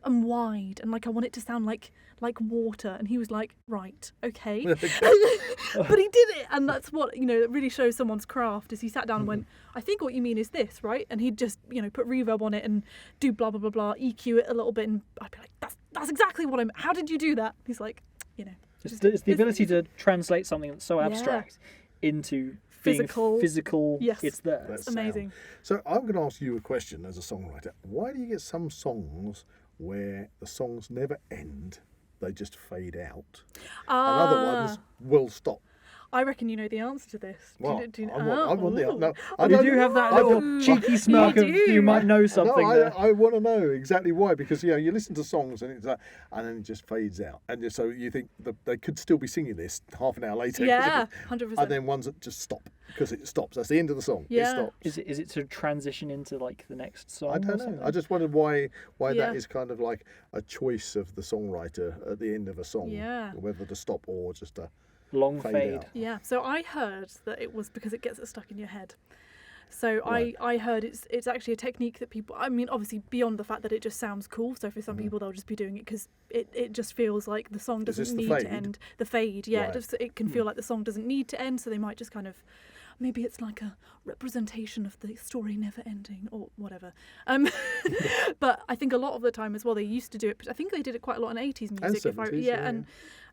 and wide, and like I want it to sound like water. And he was like, right, okay. But he did it, and that's what, it really shows someone's craft, is he sat down and went, I think what you mean is this, right? And he'd just, put reverb on it and do blah, blah, blah, blah, EQ it a little bit, and I'd be like, that's exactly what how did you do that? He's like, It's the ability to translate something that's so abstract into physical. Yes, it's there. That's amazing. So I'm going to ask you a question as a songwriter. Why do you get some songs where the songs never end, they just fade out, and other ones will stop? I reckon you know the answer to this. Well, do you, I want the no. You do have that little cheeky smirk of you might know something. No, I want to know exactly why, because you listen to songs and it's and then it just fades out, and so you think that they could still be singing this half an hour later. Yeah, 100%. And then ones that just stop because it stops. That's the end of the song. Yeah. It stops. Is it to transition into like the next song? I don't know. I just wondered why that is kind of like a choice of the songwriter at the end of a song, whether to stop or just a long fade. Yeah. So I heard that it was because it gets it stuck in your head. So I heard it's actually a technique that people, I mean, obviously beyond the fact that it just sounds cool. So for some people, they'll just be doing it because it just feels like the song doesn't need to end. The fade, yeah. Right. It can feel like the song doesn't need to end. So they might just kind of, maybe it's like a representation of the story never ending or whatever. But I think a lot of the time as well, they used to do it. I think they did it quite a lot in 80s music. And 70s,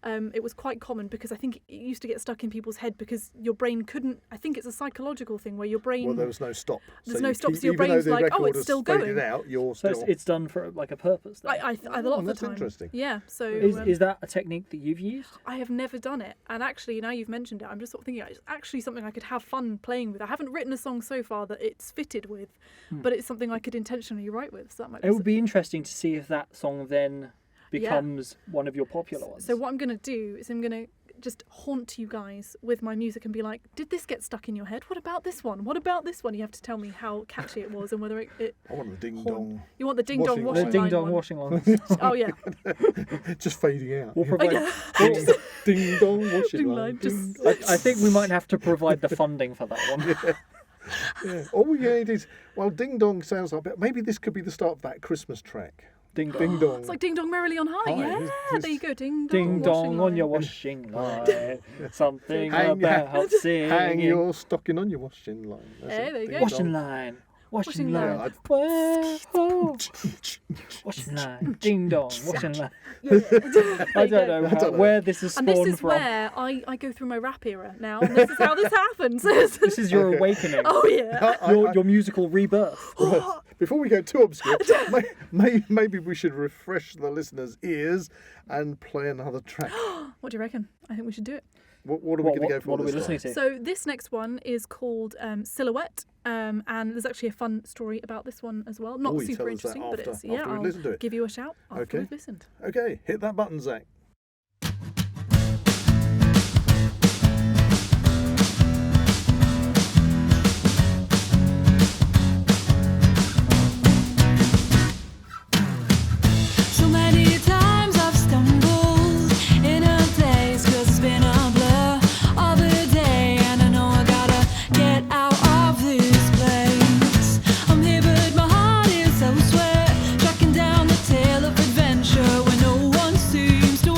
and it was quite common because I think it used to get stuck in people's head because your brain couldn't. I think it's a psychological thing where your brain. Well, there was no stop. There's no stop, so your brain's like, oh, it's still going. Out, you're still... So it's done for like a purpose. Then. A lot of the time. That's interesting. Yeah. So is that a technique that you've used? I have never done it, and actually now you've mentioned it, I'm just sort of thinking it's actually something I could have fun playing with. I haven't written a song so far that it's fitted with, but it's something I could intentionally write with. So that might. It would be interesting to see if that song then becomes one of your popular ones. So what I'm going to do is I'm going to just haunt you guys with my music and be like, did this get stuck in your head? What about this one? What about this one? You have to tell me how catchy it was and whether it I want the ding-dong. You want the ding-dong washing line? The ding-dong washing line. Oh, yeah. Just fading out. We'll provide ding-dong washing line. I think we might have to provide the funding for that one. Yeah. All we need is, well, ding-dong sounds like, maybe this could be the start of that Christmas track. Ding dong. It's like Ding Dong Merrily on High. Yeah, there you go. Ding dong. Ding dong on your washing line. Something about singing. Hang your stocking on your washing line. Hey, there you go. Washing line. Washing line. Washing line. Ding dong. Washing line. I don't know where this is spawned from. And this is where I go through my rap era now. And this is how this happens. This is your awakening. Oh, yeah. Your musical rebirth. Right. Before we go too obscure, maybe we should refresh the listeners' ears and play another track. What do you reckon? I think we should do it. What are we going to go for? What are we listening to? So this next one is called Silhouette, and there's actually a fun story about this one as well. Not super interesting, but it's I'll give you a shout after we've listened. Okay, hit that button, Zach. Seems to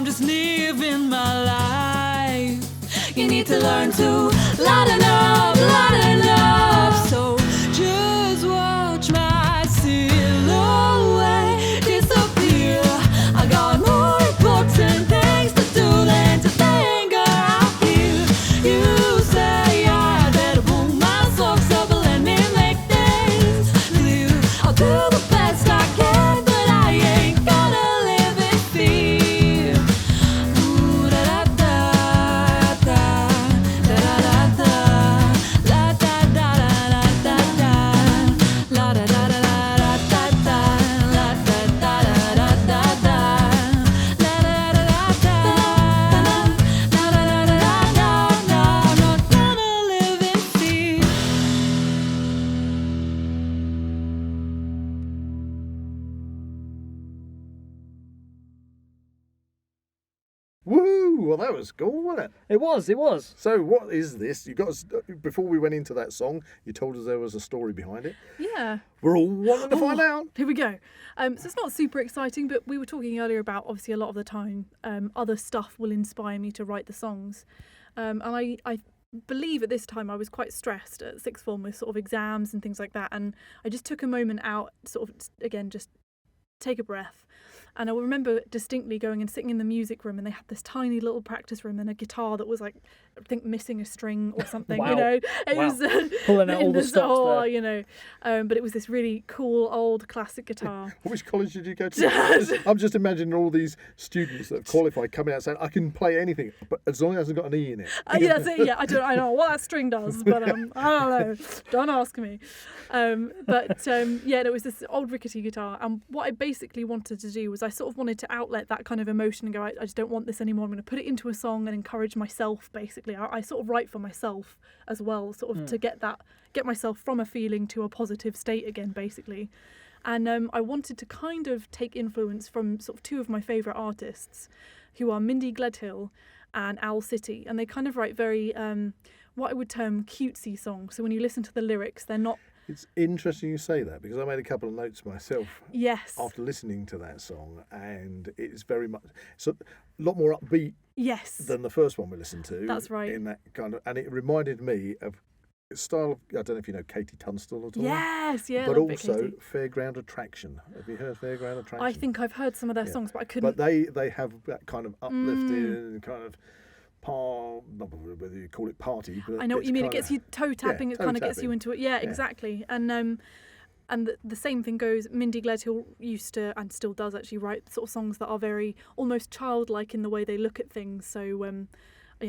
I'm just living my life. You need to learn to lighten up, lighten up. So just watch my silhouette disappear. I got more important things to do than to think out here. You say I better pull my socks up and let me make things clear. I'll do the best I can, but I ain't gonna live in fear. Ooh, da da da da, da da da da, la da da da da da, la da da da da da da, la da da da da da da, la da da da da, la da da da da. No, not gonna live in fear. Woo! Well, that was cool, wasn't it? It was. So, what is this? You got us, before we went into that song, you told us there was a story behind it. Yeah. We're all wanting to find out. Here we go. So it's not super exciting, but we were talking earlier about, obviously, a lot of the time, other stuff will inspire me to write the songs. And I believe at this time I was quite stressed at sixth form with sort of exams and things like that. And I just took a moment out, sort of, again, just take a breath. And I will remember distinctly going and sitting in the music room, and they had this tiny little practice room and a guitar that was like, I think, missing a string or something. Wow. You know, it Wow. was Pulling out all the stops there. you know, but it was this really cool old classic guitar. Which college did you go to? I'm just imagining all these students that have qualified coming out saying, I can play anything, but as long as it hasn't got an E in it. Yeah, that's it. Yeah, I don't know what that string does, but I don't know. Don't ask me. Yeah, there was this old rickety guitar, and what I basically wanted to do was I sort of wanted to outlet that kind of emotion and go, I just don't want this anymore. I'm going to put it into a song and encourage myself. Basically, I sort of write for myself as well, sort of to get myself from a feeling to a positive state again, basically. And I wanted to kind of take influence from sort of two of my favourite artists, who are Mindy Gledhill and Owl City, and they kind of write very what I would term cutesy songs. So when you listen to the lyrics, they're not. It's interesting you say that, because I made a couple of notes myself. Yes. After listening to that song, and it's very much a lot more upbeat. Yes. Than the first one we listened to. That's right. In that kind of, and it reminded me of a style of, I don't know if you know Katie Tunstall at all. Yes, yeah. But love also Katie. Fairground Attraction. Have you heard Fairground Attraction? I think I've heard some of their songs, but I couldn't. But they have that kind of uplifting kind of not whether you call it party, but I know what you mean. It gets you toe tapping. Yeah, it kind of gets you into it. Yeah, exactly. And the same thing goes. Mindy Gledhill used to, and still does actually, write sort of songs that are very almost childlike in the way they look at things. So you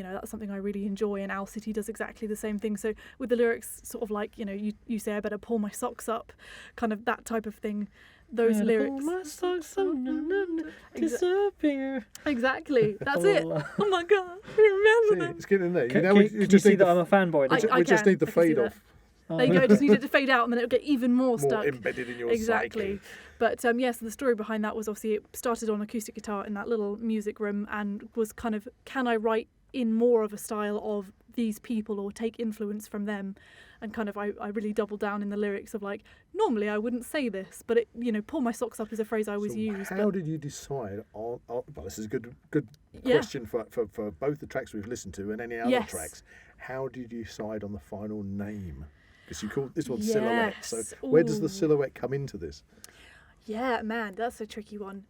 know, that's something I really enjoy, and Owl City does exactly the same thing. So with the lyrics, sort of like, you know, you say I better pull my socks up, kind of that type of thing. Those lyrics. Pull my socks up, disappear. Exactly. That's it. Oh my God, you remember them? It's getting in there. Can you just see that I'm a fanboy now? We just need the fade off. There you go. Just need it to fade out, and then it'll get even more stuck. Embedded in your exactly. psyche. But so the story behind that was, obviously, it started on acoustic guitar in that little music room, and was kind of, can I write in more of a style of these people or take influence from them? And kind of I really doubled down in the lyrics of, like, normally I wouldn't say this, but it, you know, pull my socks up is a phrase I always use. How did you decide on well, this is a good question for both the tracks we've listened to and any other tracks. How did you decide on the final name? Because you called this one Silhouette. So where does the silhouette come into this? Yeah, man, that's a tricky one.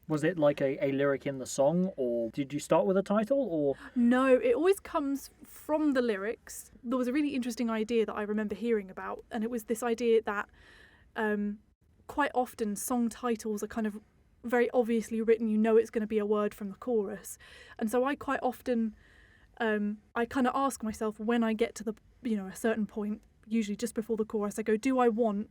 Was it like a lyric in the song, or did you start with a title, or? No, it always comes from the lyrics. There was a really interesting idea that I remember hearing about, and it was this idea that quite often song titles are kind of very obviously written. You know it's going to be a word from the chorus. And so I quite often, I kind of ask myself when I get to the, you know, a certain point, usually just before the chorus, I go, do I want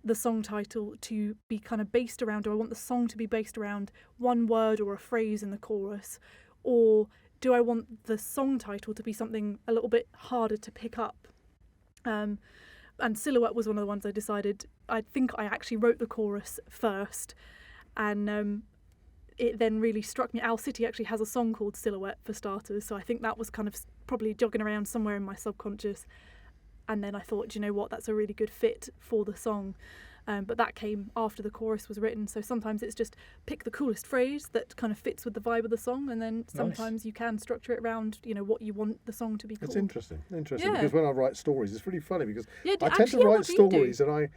the song title to be kind of based around, do I want the song to be based around one word or a phrase in the chorus, or do I want the song title to be something a little bit harder to pick up? And Silhouette was one of the ones I decided. I think I actually wrote the chorus first, and it then really struck me. Owl City actually has a song called Silhouette, for starters, so I think that was kind of probably jogging around somewhere in my subconscious. And then I thought, do you know what, that's a really good fit for the song. But that came after the chorus was written. So sometimes it's just pick the coolest phrase that kind of fits with the vibe of the song, and then sometimes you can structure it around, what you want the song to be called. It's interesting, Yeah. because when I write stories, it's really funny because Yeah, I tend to write stories and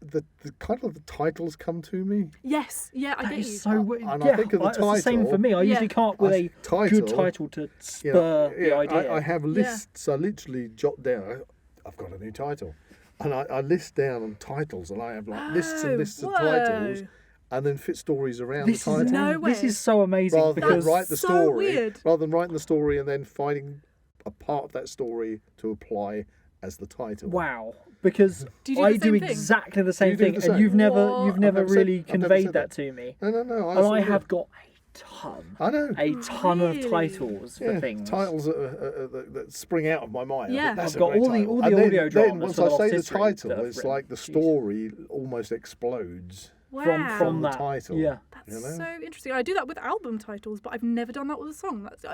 the kind of the titles come to me. Yes, yeah, I That get you. is so weird. And Yeah, I think of the title. it's the same for me. I usually come up with a good title to spur the idea. I have lists. I literally jot down. I've got a new title, and I list down titles, and I have like lists and lists of titles, and then fit stories around the title. No way. This is so amazing. Rather than because write the so story, weird. rather than writing the story and then finding a part of that story to apply as the title. wow, because Do you do I the do same thing? exactly the same You do thing, the and same? you've never What? really I've never conveyed said that that. to me. No. And I have got a ton. I know. A ton of Really? titles for things. Titles that spring out of my mind. Yeah. That's I've a got great all the title. audio And then dramas once for I Lost say the History title, that I've it's written. like the Jeez. story almost explodes Wow. from the that title. Yeah. That's you know? so interesting. I do that with album titles, but I've never done that with a song. That's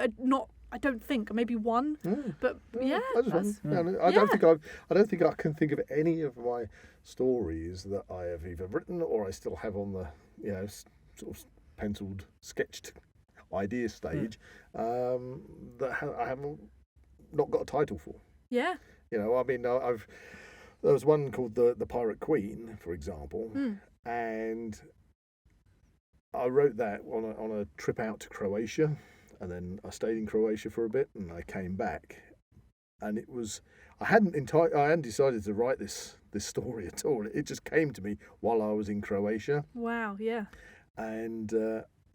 I don't think, maybe one, but yeah. I just that's- I don't think I can think of any of my stories that I have either written or I still have on the sort of penciled, sketched idea stage that I haven't not got a title for. Yeah. There was one called the Pirate Queen, for example, and I wrote that on a trip out to Croatia, and then I stayed in Croatia for a bit, and I came back, and it was I hadn't decided to write this story at all. It just came to me while I was in Croatia, Wow. Yeah. and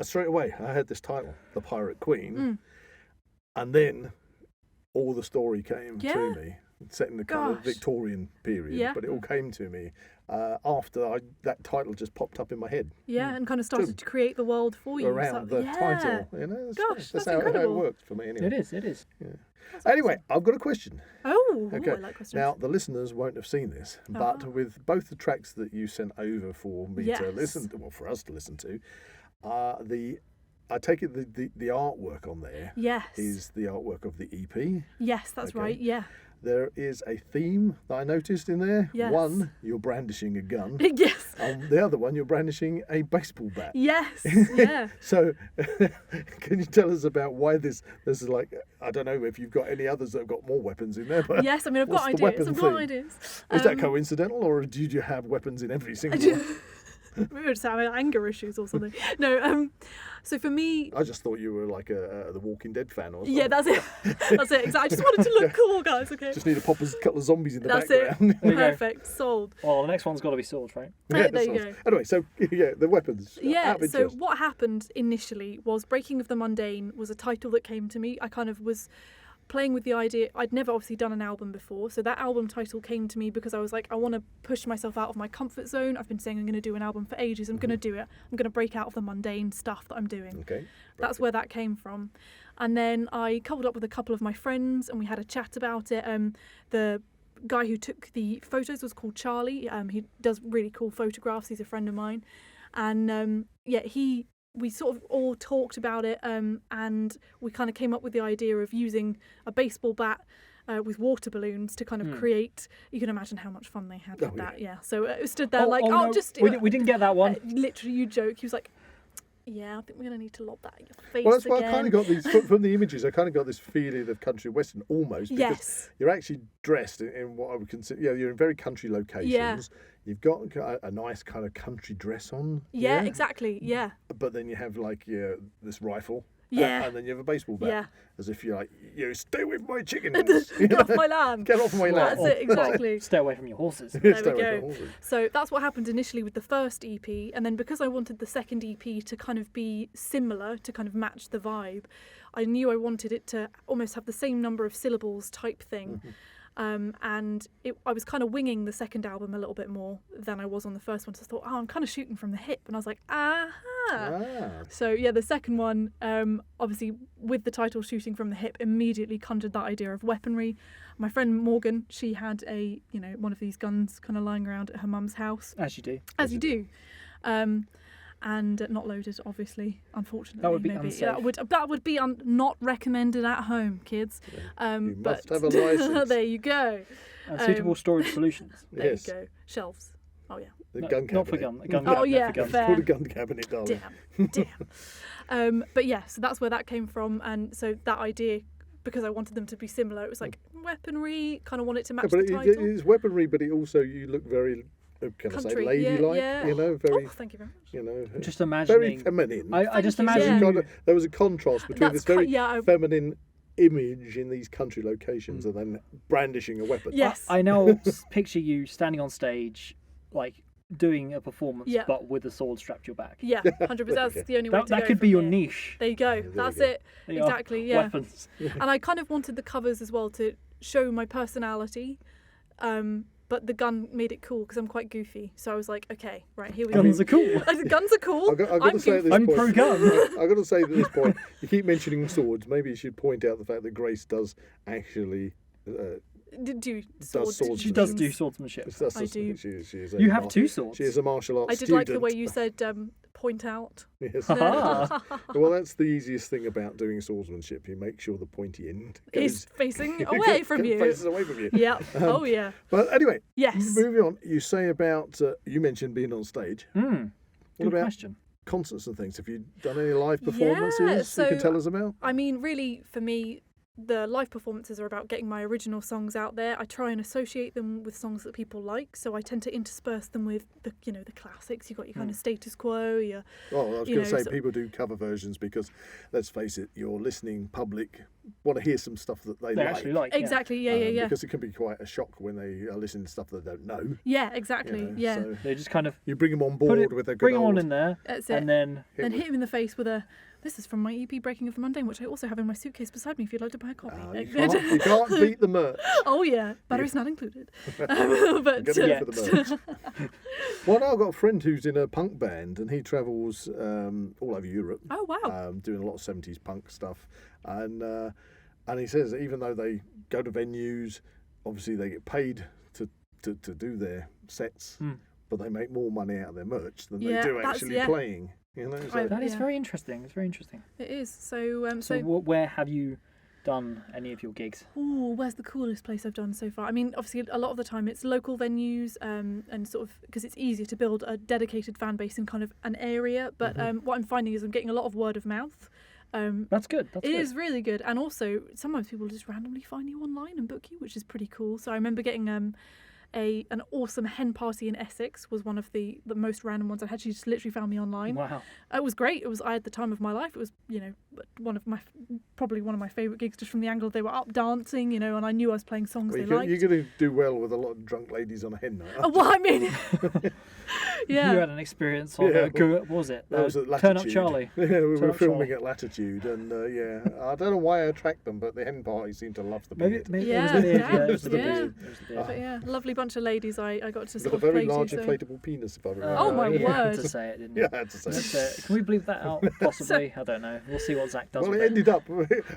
straight away I had this title, The Pirate Queen, and then all the story came to me. Set in the kind of Victorian period, but it all came to me after that title just popped up in my head. Yeah, and kind of started to create the world for you. Around the title, that's how incredible. it worked for me. Anyway, It is. Yeah. Anyway, I've got a question. Oh, Okay. I like questions. Now the listeners won't have seen this, but with both the tracks that you sent over for me to listen to, for us to listen to, I take it the artwork on there is the artwork of the EP. Yes, that's right. Yeah. There is a theme that I noticed in there. Yes. One, you're brandishing a gun. Yes. And the other one, you're brandishing a baseball bat. Yes. Yeah. So, can you tell us about why this is like, I don't know if you've got any others that have got more weapons in there, but Yes, I mean, I've got what's the ideas. weapon I've got theme? ideas. Is that coincidental, or do you have weapons in every single one? We were just having anger issues or something. No, so for me... I just thought you were like the Walking Dead fan or something. Yeah, that's it. That's it, exactly. I just wanted to look cool, guys, okay? Just need a couple of zombies in the That's background. it. Perfect. Sold. Well, the next one's got to be swords, right? There you go. Anyway, so the weapons. Yeah, out of so interest. what happened initially was Breaking of the Mundane was a title that came to me. I kind of was playing with the idea. I'd never obviously done an album before, so that album title came to me because I was like, I want to push myself out of my comfort zone. I've been saying I'm going to do an album for ages. I'm going to do it. I'm going to break out of the mundane stuff that I'm doing. Okay. That's where that came from. And then I coupled up with a couple of my friends and we had a chat about it. The guy who took the photos was called Charlie. He does really cool photographs. He's a friend of mine. And we sort of all talked about it, and we kind of came up with the idea of using a baseball bat with water balloons to kind of create. You can imagine how much fun they had with that. Yeah. So it stood there no, just we didn't get that one. Literally, you joke. He was like, "Yeah, I think we're gonna need to lob that in your face." Well, that's why again. I kind of got these from the images. I kind of got this feeling of country western almost because Yes. you're actually dressed in what I would consider. You're in very country locations. Yeah. You've got a nice kind of country dress on. Yeah, exactly. Yeah. But then you have like this rifle. Yeah. And then you have a baseball bat. Yeah. As if you're like, stay away from my chickens. Get off my land. Get off my land. That's it, exactly. Stay away from your horses. Stay There away we from go. horses. So that's what happened initially with the first EP, and then because I wanted the second EP to kind of be similar, to kind of match the vibe, I knew I wanted it to almost have the same number of syllables type thing. And I was kind of winging the second album a little bit more than I was on the first one. So I thought, I'm kind of shooting from the hip. And I was like, So yeah, the second one, obviously with the title Shooting from the Hip, immediately conjured that idea of weaponry. My friend Morgan, she had one of these guns kind of lying around at her mum's house. As you do. As you do. And not loaded, obviously, unfortunately. That would be maybe. unsafe. That would be not recommended at home, kids. You But must have a license. there you go. Suitable storage solutions. There Yes. you go. Shelves. Oh yeah. The gun cabinet. Not for gun. Gun Oh, cabinet yeah, for guns. fair. It's called a gun cabinet, darling. Damn. But yeah, so that's where that came from, and so that idea, because I wanted them to be similar, it was like weaponry, kind of want it to match but the title. it's weaponry, but it also, you look very, can I say, Country, ladylike, yeah. you know, very, Oh, thank you very much. you know, Just very imagining. feminine. I just Thank you, imagine. yeah. you- There was a contrast between That's this very feminine feminine image in these country locations and then brandishing a weapon. Yes. I now picture you standing on stage, like doing a performance, Yeah. but with a sword strapped to your back. Yeah, 100%. That's the only way to go. That could from be your here. niche. There you go. there That's you go. it. They are Exactly. Yeah. Weapons. And I kind of wanted the covers as well to show my personality, but the gun made it cool because I'm quite goofy. So I was like, okay, right, here we Guns go. are cool. Guns are cool. I've got I'm to say at goofy. this I'm point, pro-gun. I've got to say at this point, you keep mentioning swords. Maybe you should point out the fact that Grace does actually Do swords. She does do swordsmanship. I do. She is You have two swords. She is a martial arts I did student. like the way you said point out. Yes. Ah. Well, that's the easiest thing about doing swordsmanship. You make sure the pointy end Is goes facing away from you. faces away from you. Yeah. Oh yeah. But anyway, Yes. moving on. You say about you mentioned being on stage. What Good about question. concerts and things? Have you done any live performances you can so- tell us about? I mean, really, for me, the live performances are about getting my original songs out there. I try and associate them with songs that people like, so I tend to intersperse them with the classics. You've got your kind of Status Quo, your Well, I was you going to know, say so- people do cover versions because, let's face it, your listening public want to hear some stuff that they like. actually like. yeah. exactly, yeah. Because it can be quite a shock when they are listening to stuff they don't know. Yeah, exactly, you know, yeah. So They just kind of you bring them on put board it, with a good bring them old... on in there, That's it. and then Then hit him in the face with a, this is from my EP Breaking of the Mundane, which I also have in my suitcase beside me if you'd like to buy a copy. You can't beat the merch. Oh yeah, battery's not included. But Get ready for the merch. Well, now I've got a friend who's in a punk band and he travels all over Europe. oh wow. Doing a lot of 70s punk stuff. And he says that even though they go to venues, obviously they get paid to do their sets, but they make more money out of their merch than Yeah, they do that's- actually yeah. playing. You know, so that is Yeah. very interesting. It's very interesting. It is. So So, where have you done any of your gigs? ooh, where's the coolest place I've done so far? I mean, obviously, a lot of the time it's local venues, and sort of because it's easier to build a dedicated fan base in kind of an area. But what I'm finding is I'm getting a lot of word of mouth. That's good. That's It good. is really good, and also sometimes people just randomly find you online and book you, which is pretty cool. So I remember getting an awesome hen party in Essex was one of the most random ones I had. She just literally found me online. Wow. It was great. I had the time of my life. It was probably one of my favourite gigs, just from the angle they were up dancing, and I knew I was playing songs well, they liked. you're going to do well with a lot of drunk ladies on a hen night. Oh, well, I mean, yeah. You had an experience on what was it? That was at Latitude. Turn Up Charlie. Yeah, we Turn were Up filming Charlie. at Latitude, and I don't know why I attract them, but the hen party seemed to love the beard. Maybe Yeah, it was the beard. yeah, It was the yeah. beard. It was the beard. But yeah, lovely bunch of ladies I got to With sort a of very play large to. So. inflatable penis, if I remember. Oh, my You had word. to say it, didn't Yeah, you? I had to say That's it. it. Can we bleep that out? Possibly. I don't know. We'll see what Zak does Well, with it it. ended up,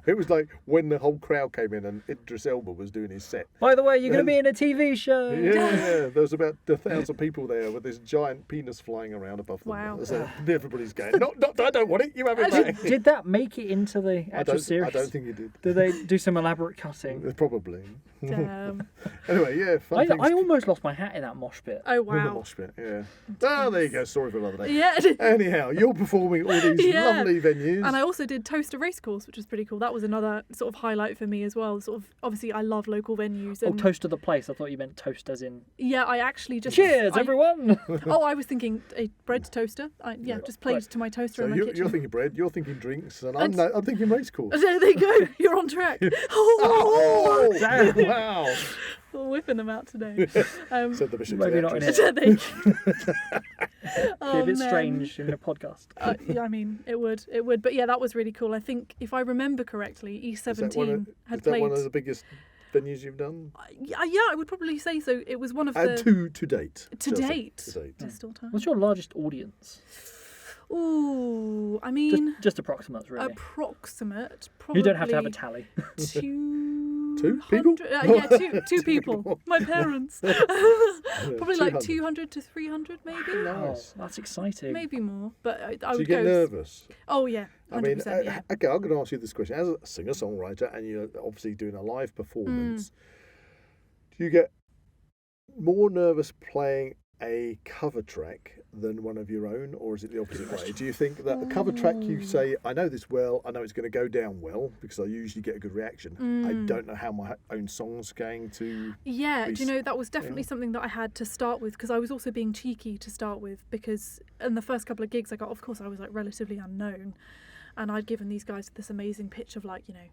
it was like when the whole crowd came in and Idris Elba was doing his set. By the way, you're going to be in a TV show. Yeah, there was about 1,000 people there with this giant penis flying around above them. Wow. So everybody's going, no, I don't want it, you have it back. Did that make it into the I actual don't series? think it did. Did they do some elaborate cutting? Probably. Damn. Anyway, yeah, fun I things. almost lost my hat in that mosh pit. Oh In the wow. mosh pit, yeah. Ah, there you go, story for another day. Yeah. Anyhow, you're performing all these Yeah. lovely venues. And I also did Toaster Racecourse, which was pretty cool. That was another sort of highlight for me as well. Sort of, obviously, I love local venues. Oh, And toast to the place. I thought you meant toast as in. yeah, I actually just. Cheers, everyone! Oh, I was thinking a bread toaster. Just played to my toaster so in my you're kitchen. thinking bread, you're thinking drinks, and I'm thinking race course. There you go. You're on track. Oh, Damn. Wow. we're whipping them out today. Said the bishop. Maybe to the not in actress. it. There you go. Be Oh, a bit man. strange in a podcast. Yeah, I mean, it would. But yeah, that was really cool. I think, if I remember correctly, Is that one E17 of- had is that played. one of the biggest venues you've done? Yeah, I would probably say so. It was one of And the. to date. To Just date. To date. There's still time. What's your largest audience? Ooh, I mean, Just approximates, really. approximate. Probably You don't have to have a tally. 2 people? Yeah, two people. My parents. Probably like 200. 200 to 300, maybe. Oh, Nice. that's exciting. Maybe more, but I Do you would get go. nervous? Oh yeah, 100%. I mean, yeah. okay, I'm going to ask you this question. As a singer-songwriter, and you're obviously doing a live performance, do you get more nervous playing a cover track than one of your own, or is it the opposite way? Do you think that a cover track you say, I know this well, I know it's going to go down well because I usually get a good reaction. I don't know how my own song's going to Yeah, do you know, that was definitely something that I had to start with, because I was also being cheeky to start with, because in the first couple of gigs I got, of course I was like relatively unknown, and I'd given these guys this amazing pitch of like, you know,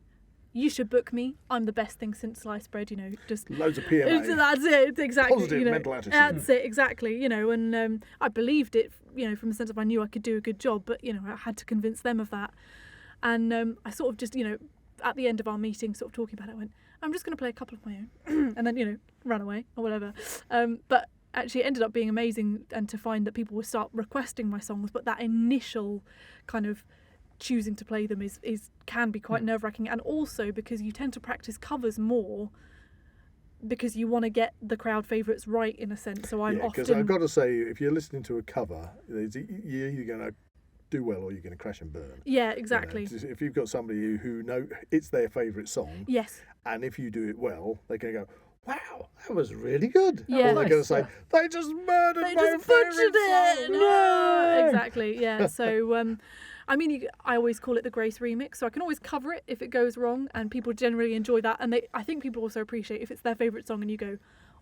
you should book me. I'm the best thing since sliced bread, you know, just loads of PMA. That's it, exactly. Positive you know, mental attitude. That's it, exactly. You know, and I believed it, you know, from the sense of I knew I could do a good job, but you know, I had to convince them of that. And I sort of just, you know, at the end of our meeting, sort of talking about it, I went, I'm just going to play a couple of my own, and then, you know, ran away or whatever. But actually, it ended up being amazing, and to find that people would start requesting my songs, but that initial kind of choosing to play them is can be quite nerve-wracking, and also because you tend to practice covers more because you want to get the crowd favourites right, in a sense. So I'm because often... I've got to say, if you're listening to a cover, you're either going to do well or you're going to crash and burn. Yeah, exactly. You know, if you've got somebody who know it's their favourite song, Yes. and if you do it well, they're going to go, wow, that was really good. Yeah. Or they're going to say, they just murdered my favourite song. No! Exactly, yeah. So, I mean, I always call it the Grace remix, so I can always cover it if it goes wrong, and people generally enjoy that. And I think people also appreciate if it's their favourite song and you go,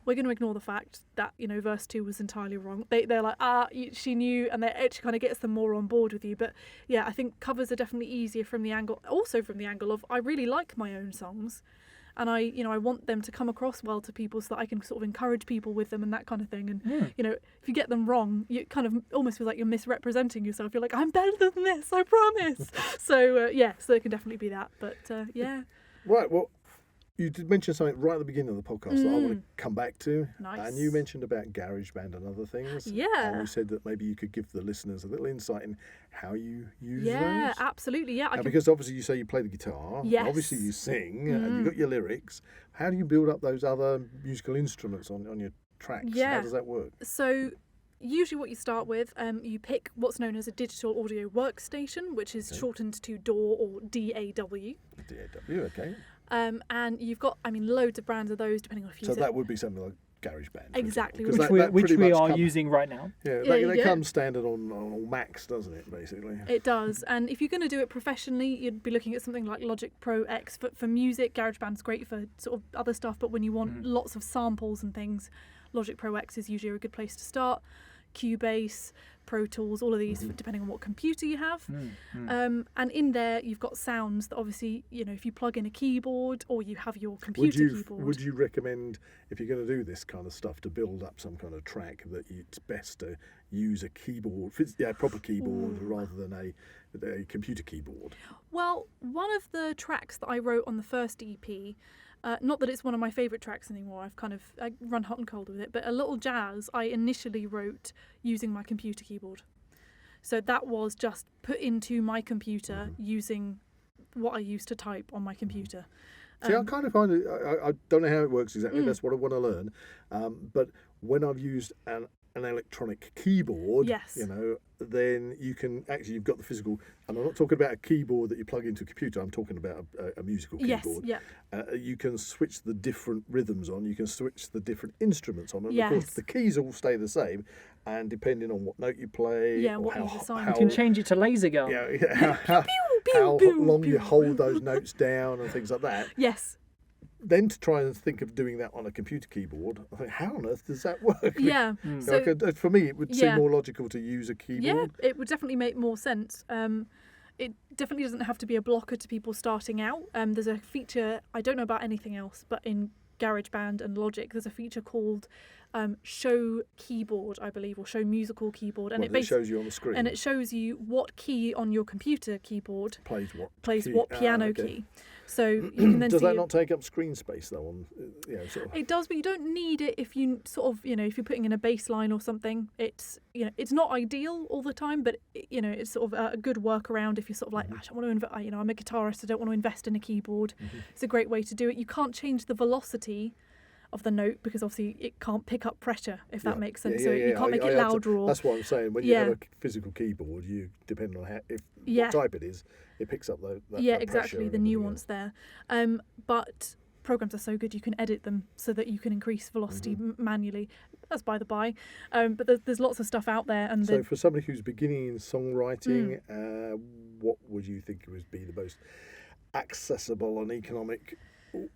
we're going to ignore the fact that, you know, verse 2 was entirely wrong. They're like, she knew, and it actually kind of gets them more on board with you. But yeah, I think covers are definitely easier from the angle of I really like my own songs, and I want them to come across well to people so that I can sort of encourage people with them and that kind of thing. And you know, if you get them wrong, you kind of almost feel like you're misrepresenting yourself. You're like, I'm better than this, I promise. So so it can definitely be that. But yeah. Right. Well, you did mention something right at the beginning of the podcast that I want to come back to. Nice. And you mentioned about GarageBand and other things. Yeah. And you said that maybe you could give the listeners a little insight in how you use those. Yeah, absolutely. Yeah. Because obviously you say you play the guitar. Yes. Obviously you sing. And you've got your lyrics. How do you build up those other musical instruments on your tracks? Yeah. How does that work? So usually what you start with, you pick what's known as a digital audio workstation, which is shortened to DAW or DAW. DAW, okay. And you've got, loads of brands of those, depending on if you use it. So that would be something like GarageBand. Exactly. Which we are using right now. Yeah, that comes standard on all Macs, doesn't it, basically? It does. And if you're going to do it professionally, you'd be looking at something like Logic Pro X. For music, GarageBand's great for sort of other stuff, but when you want lots of samples and things, Logic Pro X is usually a good place to start. Cubase, Pro Tools, all of these, depending on what computer you have. And in there, you've got sounds that obviously, you know, if you plug in a keyboard or you have your computer keyboard. Would you recommend, if you're going to do this kind of stuff, to build up some kind of track, that it's best to use a keyboard, proper keyboard, rather than a computer keyboard? Well, one of the tracks that I wrote on the first EP, not that it's one of my favourite tracks anymore, I run hot and cold with it, but A Little Jazz I initially wrote using my computer keyboard. So that was just put into my computer using what I used to type on my computer. See, I kind of find it, I don't know how it works exactly, that's what I want to learn, but when I've used an electronic keyboard, yes. You know, then you can actually, you've got the physical, and I'm not talking about a keyboard that you plug into a computer, I'm talking about a musical keyboard. Yes, yeah. You can switch the different rhythms on, you can switch the different instruments on, and yes. of course the keys all stay the same, and depending on what note you play, or what how, you've assigned. You can change it to laser gun. How long you hold those notes down and things like that. Yes. Then to try and think of doing that on a computer keyboard, I think, how on earth does that work? Yeah. So for me, it would seem more logical to use a keyboard. Yeah, it would definitely make more sense. It definitely doesn't have to be a blocker to people starting out. There's a feature, I don't know about anything else, but in GarageBand and Logic, there's a feature called Show Keyboard, I believe, or Show Musical Keyboard, and it shows you on the screen. And it shows you what key on your computer keyboard plays what piano key. So you can then does see that not take up screen space though? On sort of... It does, but you don't need it if you sort of if you're putting in a bass line or something. It's it's not ideal all the time, but it's sort of a good workaround if you're sort of like I don't want to I'm a guitarist, I don't want to invest in a keyboard. It's a great way to do it. You can't change the velocity of the note because obviously it can't pick up pressure, if that makes sense. You can't make it louder or... That's what I'm saying. When you have a physical keyboard, you depending on what type it is, it picks up that exactly, the nuance there. But programs are so good you can edit them so that you can increase velocity manually. that's by the by. But there's lots of stuff out there. And so for somebody who's beginning in songwriting, what would you think would be the most accessible and economic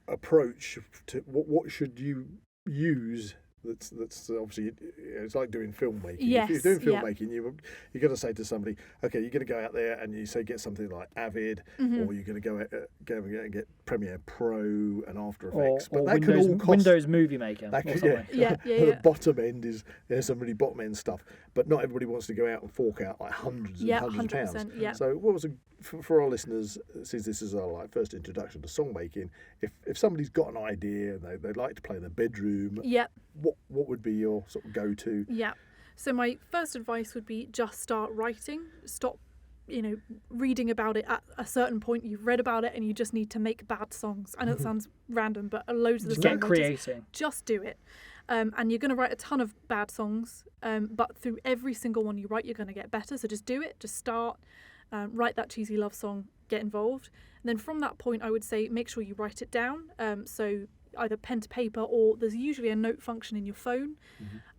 approach to what should you use? That's obviously, it's like doing filmmaking. Yes, if you're doing filmmaking, you're going to say to somebody, okay, you're going to go out there and you say get something like Avid, or you're going to go and get Premiere Pro and After Effects. But that could all cost, Windows Movie Maker. That could, yeah. The bottom end is some really bottom end stuff, but not everybody wants to go out and fork out like hundreds and hundreds of pounds. Yeah. So what was for our listeners, since this is our first introduction to songmaking, if somebody's got an idea and they'd like to play in their bedroom, what would be your sort of go-to? Yeah. So my first advice would be just start writing. Stop, reading about it at a certain point. You've read about it and you just need to make bad songs. I know it sounds random, but loads of the get creating. Just do it. And you're going to write a ton of bad songs, but through every single one you write, you're going to get better. So just do it. Just start. Write that cheesy love song. Get involved. And then from that point, I would say make sure you write it down. So either pen to paper, or there's usually a note function in your phone,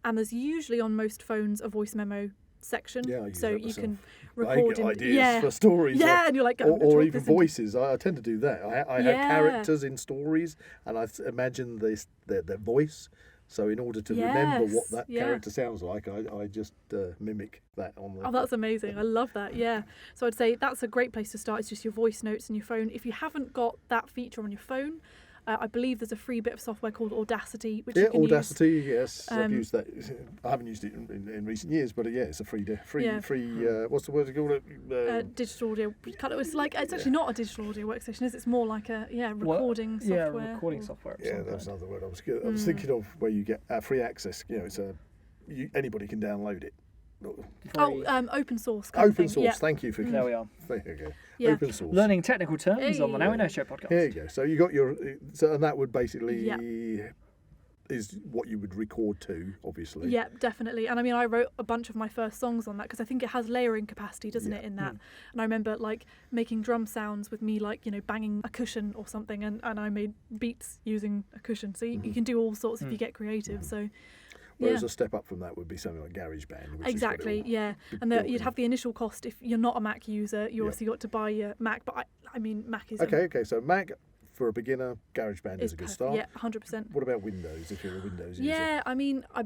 and there's usually on most phones a voice memo section, so you can record ideas for stories, and you're like, or even voices. I tend to do that. I have characters in stories, and I imagine their voice. So in order to remember what that character sounds like, I just mimic that on the... Oh, that's amazing. I love that, yeah. So I'd say that's a great place to start, is just your voice notes in your phone. If you haven't got that feature on your phone, I believe there's a free bit of software called Audacity, which you can Audacity, use. Yes. I've used that. I haven't used it in recent years, but it's a free. What's the word to call it? Digital audio. It's actually not a digital audio workstation, is it? It's more like a recording software. Yeah, recording software. Yeah, that's another word I was thinking of, where you get free access. It's anybody can download it. Open source. Open source. Yeah. Thank you for. There we are. There you go. Yeah. Open source. Learning technical terms on the Now We Know Show podcast. There you go. So you got and that would basically is what you would record to, obviously. Yeah, definitely. And I mean, I wrote a bunch of my first songs on that because I think it has layering capacity, doesn't it, in that? And I remember making drum sounds with me banging a cushion or something, and I made beats using a cushion. So you can do all sorts if you get creative. So. Whereas a step up from that would be something like GarageBand. Exactly, and you'd have the initial cost if you're not a Mac user. You obviously got to buy your Mac, but I mean, Mac is... Okay, so Mac, for a beginner, GarageBand is a good start. Yeah, 100%. What about Windows, if you're a Windows user? Yeah, I mean, I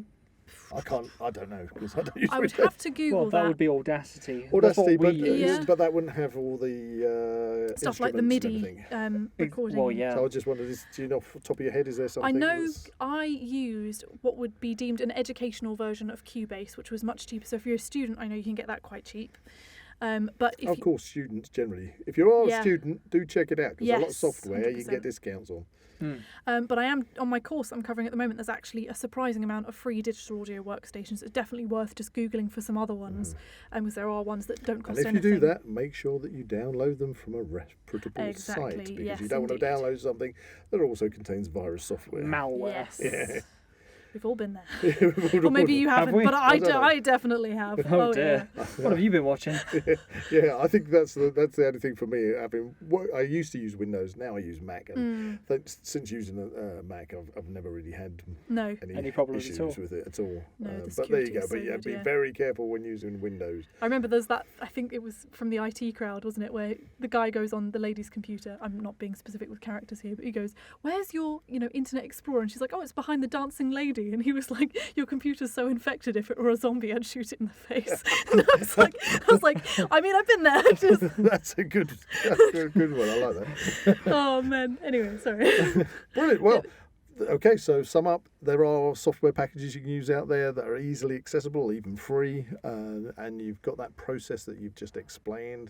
don't know, because I don't use I would Windows. have to Google that. would be Audacity. Audacity, but but that wouldn't have all the stuff like the MIDI recording. Well, yeah. So I just wondered, do you know off the top of your head, is there something? I know I used what would be deemed an educational version of Cubase, which was much cheaper. So if you're a student, I know you can get that quite cheap. But if of course, students generally. If you are a student, do check it out, because a lot of software 100%. You can get discounts on. But I am on my course I'm covering at the moment. There's actually a surprising amount of free digital audio workstations. It's definitely worth just googling for some other ones, because there are ones that don't cost anything. And if you do that, make sure that you download them from a reputable site, because you don't want to download something that also contains virus software. Malware. Yes. Yeah. We've all been there. Or maybe you haven't, but I definitely have. Oh dear. Yeah. What have you been watching? Yeah, I think that's the only thing for me. I used to use Windows, now I use Mac, and since using a Mac, I've never really had any problems issues with it at all. No, but there you go. But be very careful when using Windows. I remember there's that. I think it was from the IT crowd, wasn't it, where the guy goes on the lady's computer. I'm not being specific with characters here, but he goes, "Where's your Internet Explorer?" And she's like, "Oh, it's behind the dancing lady." And he was like, "Your computer's so infected, if it were a zombie, I'd shoot it in the face." And I was like, I mean, I've been there. That's a good one. I like that. Oh man. Anyway, sorry. Brilliant. Well, okay. So sum up: there are software packages you can use out there that are easily accessible, even free, and you've got that process that you've just explained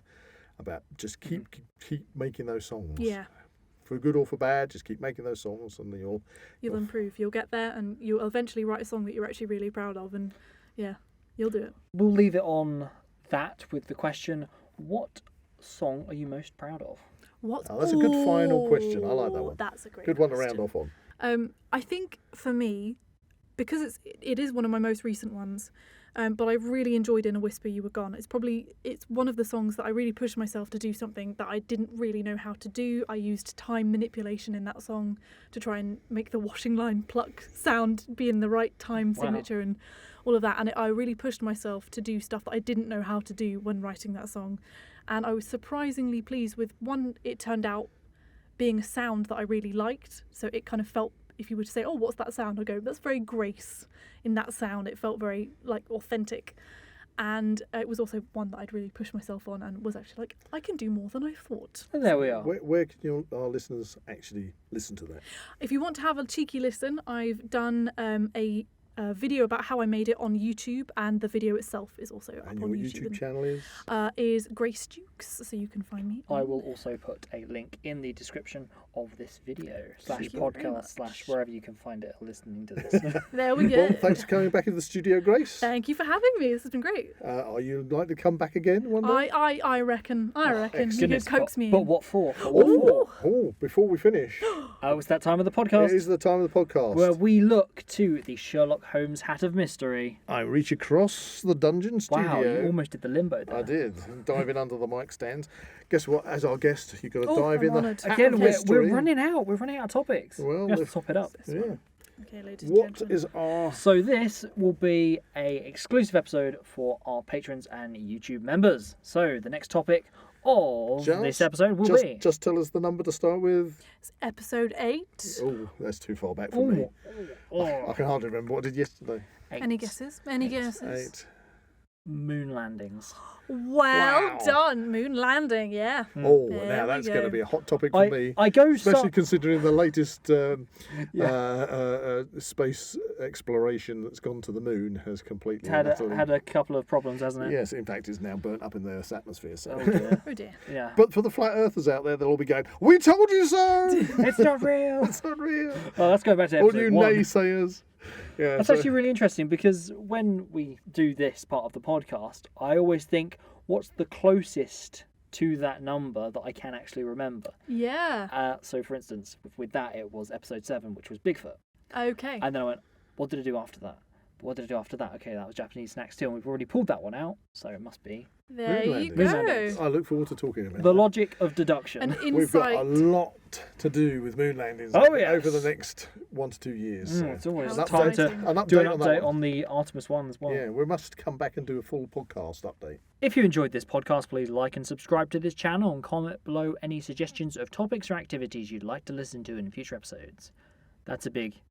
about. Just keep making those songs. Yeah. For good or for bad, just keep making those songs, and you'll improve. You'll get there, and you'll eventually write a song that you're actually really proud of, and you'll do it. We'll leave it on that with the question: what song are you most proud of? That's a good final question. I like that one. That's a great good question. one to round off on. I think for me, because it is one of my most recent ones, But I really enjoyed In a Whisper You Were Gone. It's one of the songs that I really pushed myself to do something that I didn't really know how to do. I used time manipulation in that song to try and make the washing line pluck sound be in the right time signature and all of that. And I really pushed myself to do stuff that I didn't know how to do when writing that song. And I was surprisingly pleased with one. It turned out being a sound that I really liked. So it kind of felt, if you were to say, oh, what's that sound? I'd go, that's very Grace in that sound. It felt very like authentic. And it was also one that I'd really pushed myself on and was actually like, I can do more than I thought. And there we are. Where can our listeners actually listen to that? If you want to have a cheeky listen, I've done a video about how I made it on YouTube, and the video itself is also up on YouTube. And your YouTube channel is Grace Jukes, so you can find me. I will also put a link in the description of this video /podcast/ wherever you can find it listening to this. There we go. Well, thanks for coming back into the studio, Grace. Thank you for having me. This has been great. Are you like to come back again one day? I reckon. You could coax me in. But what for? Oh, before we finish. It's that time of the podcast. It is the time of the podcast. Where we look to the Sherlock Holmes hat of mystery. I reach across the dungeon studio. Wow, you almost did the limbo there. I did. Diving under the mic stands. Guess what? As our guest, you've got to dive in the hat Again, of we're mystery. running out. We're running out of topics. Well, we have to top it up. Yeah. Okay, ladies and What gentlemen. is our... So this will be a exclusive episode for our patrons and YouTube members. So the next topic of this episode will be... Just tell us the number to start with. It's episode 8. Oh, that's too far back for me. I can hardly remember what I did yesterday. 8. Any guesses? Any guesses? 8. Moon landings. Well done. Moon landing, yeah. Oh, There now we that's go. going to be a hot topic for me. I go Especially considering the latest space exploration that's gone to the moon has completely had a couple of problems, hasn't it? Yes, in fact, it's now burnt up in the Earth's atmosphere. So. Oh dear. Oh dear. Yeah. But for the flat earthers out there, they'll all be going, "We told you so! It's not real. It's not real." Well, let's go back to All episode you 1. naysayers. Yeah, That's actually really interesting because when we do this part of the podcast, I always think, what's the closest to that number that I can actually remember? Yeah. So, for instance, with that, it was episode 7, which was Bigfoot. Okay. And then I went, what did I do after that? What did I do after that? Okay, that was Japanese snacks too, and we've already pulled that one out, so it must be. There you Moon go. I look forward to talking about The that. logic of deduction. An insight. We've got a lot to do with moon landings Oh, yes. over the next 1 to 2 years. So. It's always How time exciting. to An do an update on that update one. on the Artemis one as well. Yeah, we must come back and do a full podcast update. If you enjoyed this podcast, please like and subscribe to this channel and comment below any suggestions of topics or activities you'd like to listen to in future episodes. That's a big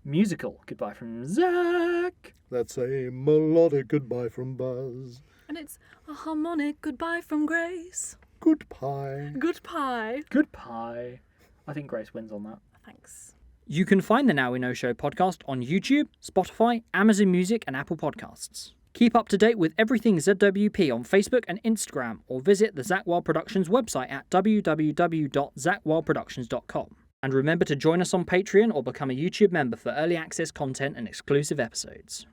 musical goodbye from Zak. That's a melodic goodbye from Buzz. And it's a harmonic goodbye from Grace. Goodbye. Goodbye. Goodbye. I think Grace wins on that. Thanks. You can find the Now We Know Show podcast on YouTube, Spotify, Amazon Music and Apple Podcasts. Keep up to date with everything ZWP on Facebook and Instagram, or visit the Zak Wylde Productions website at www.zakwyldeproductions.com. And remember to join us on Patreon or become a YouTube member for early access content and exclusive episodes.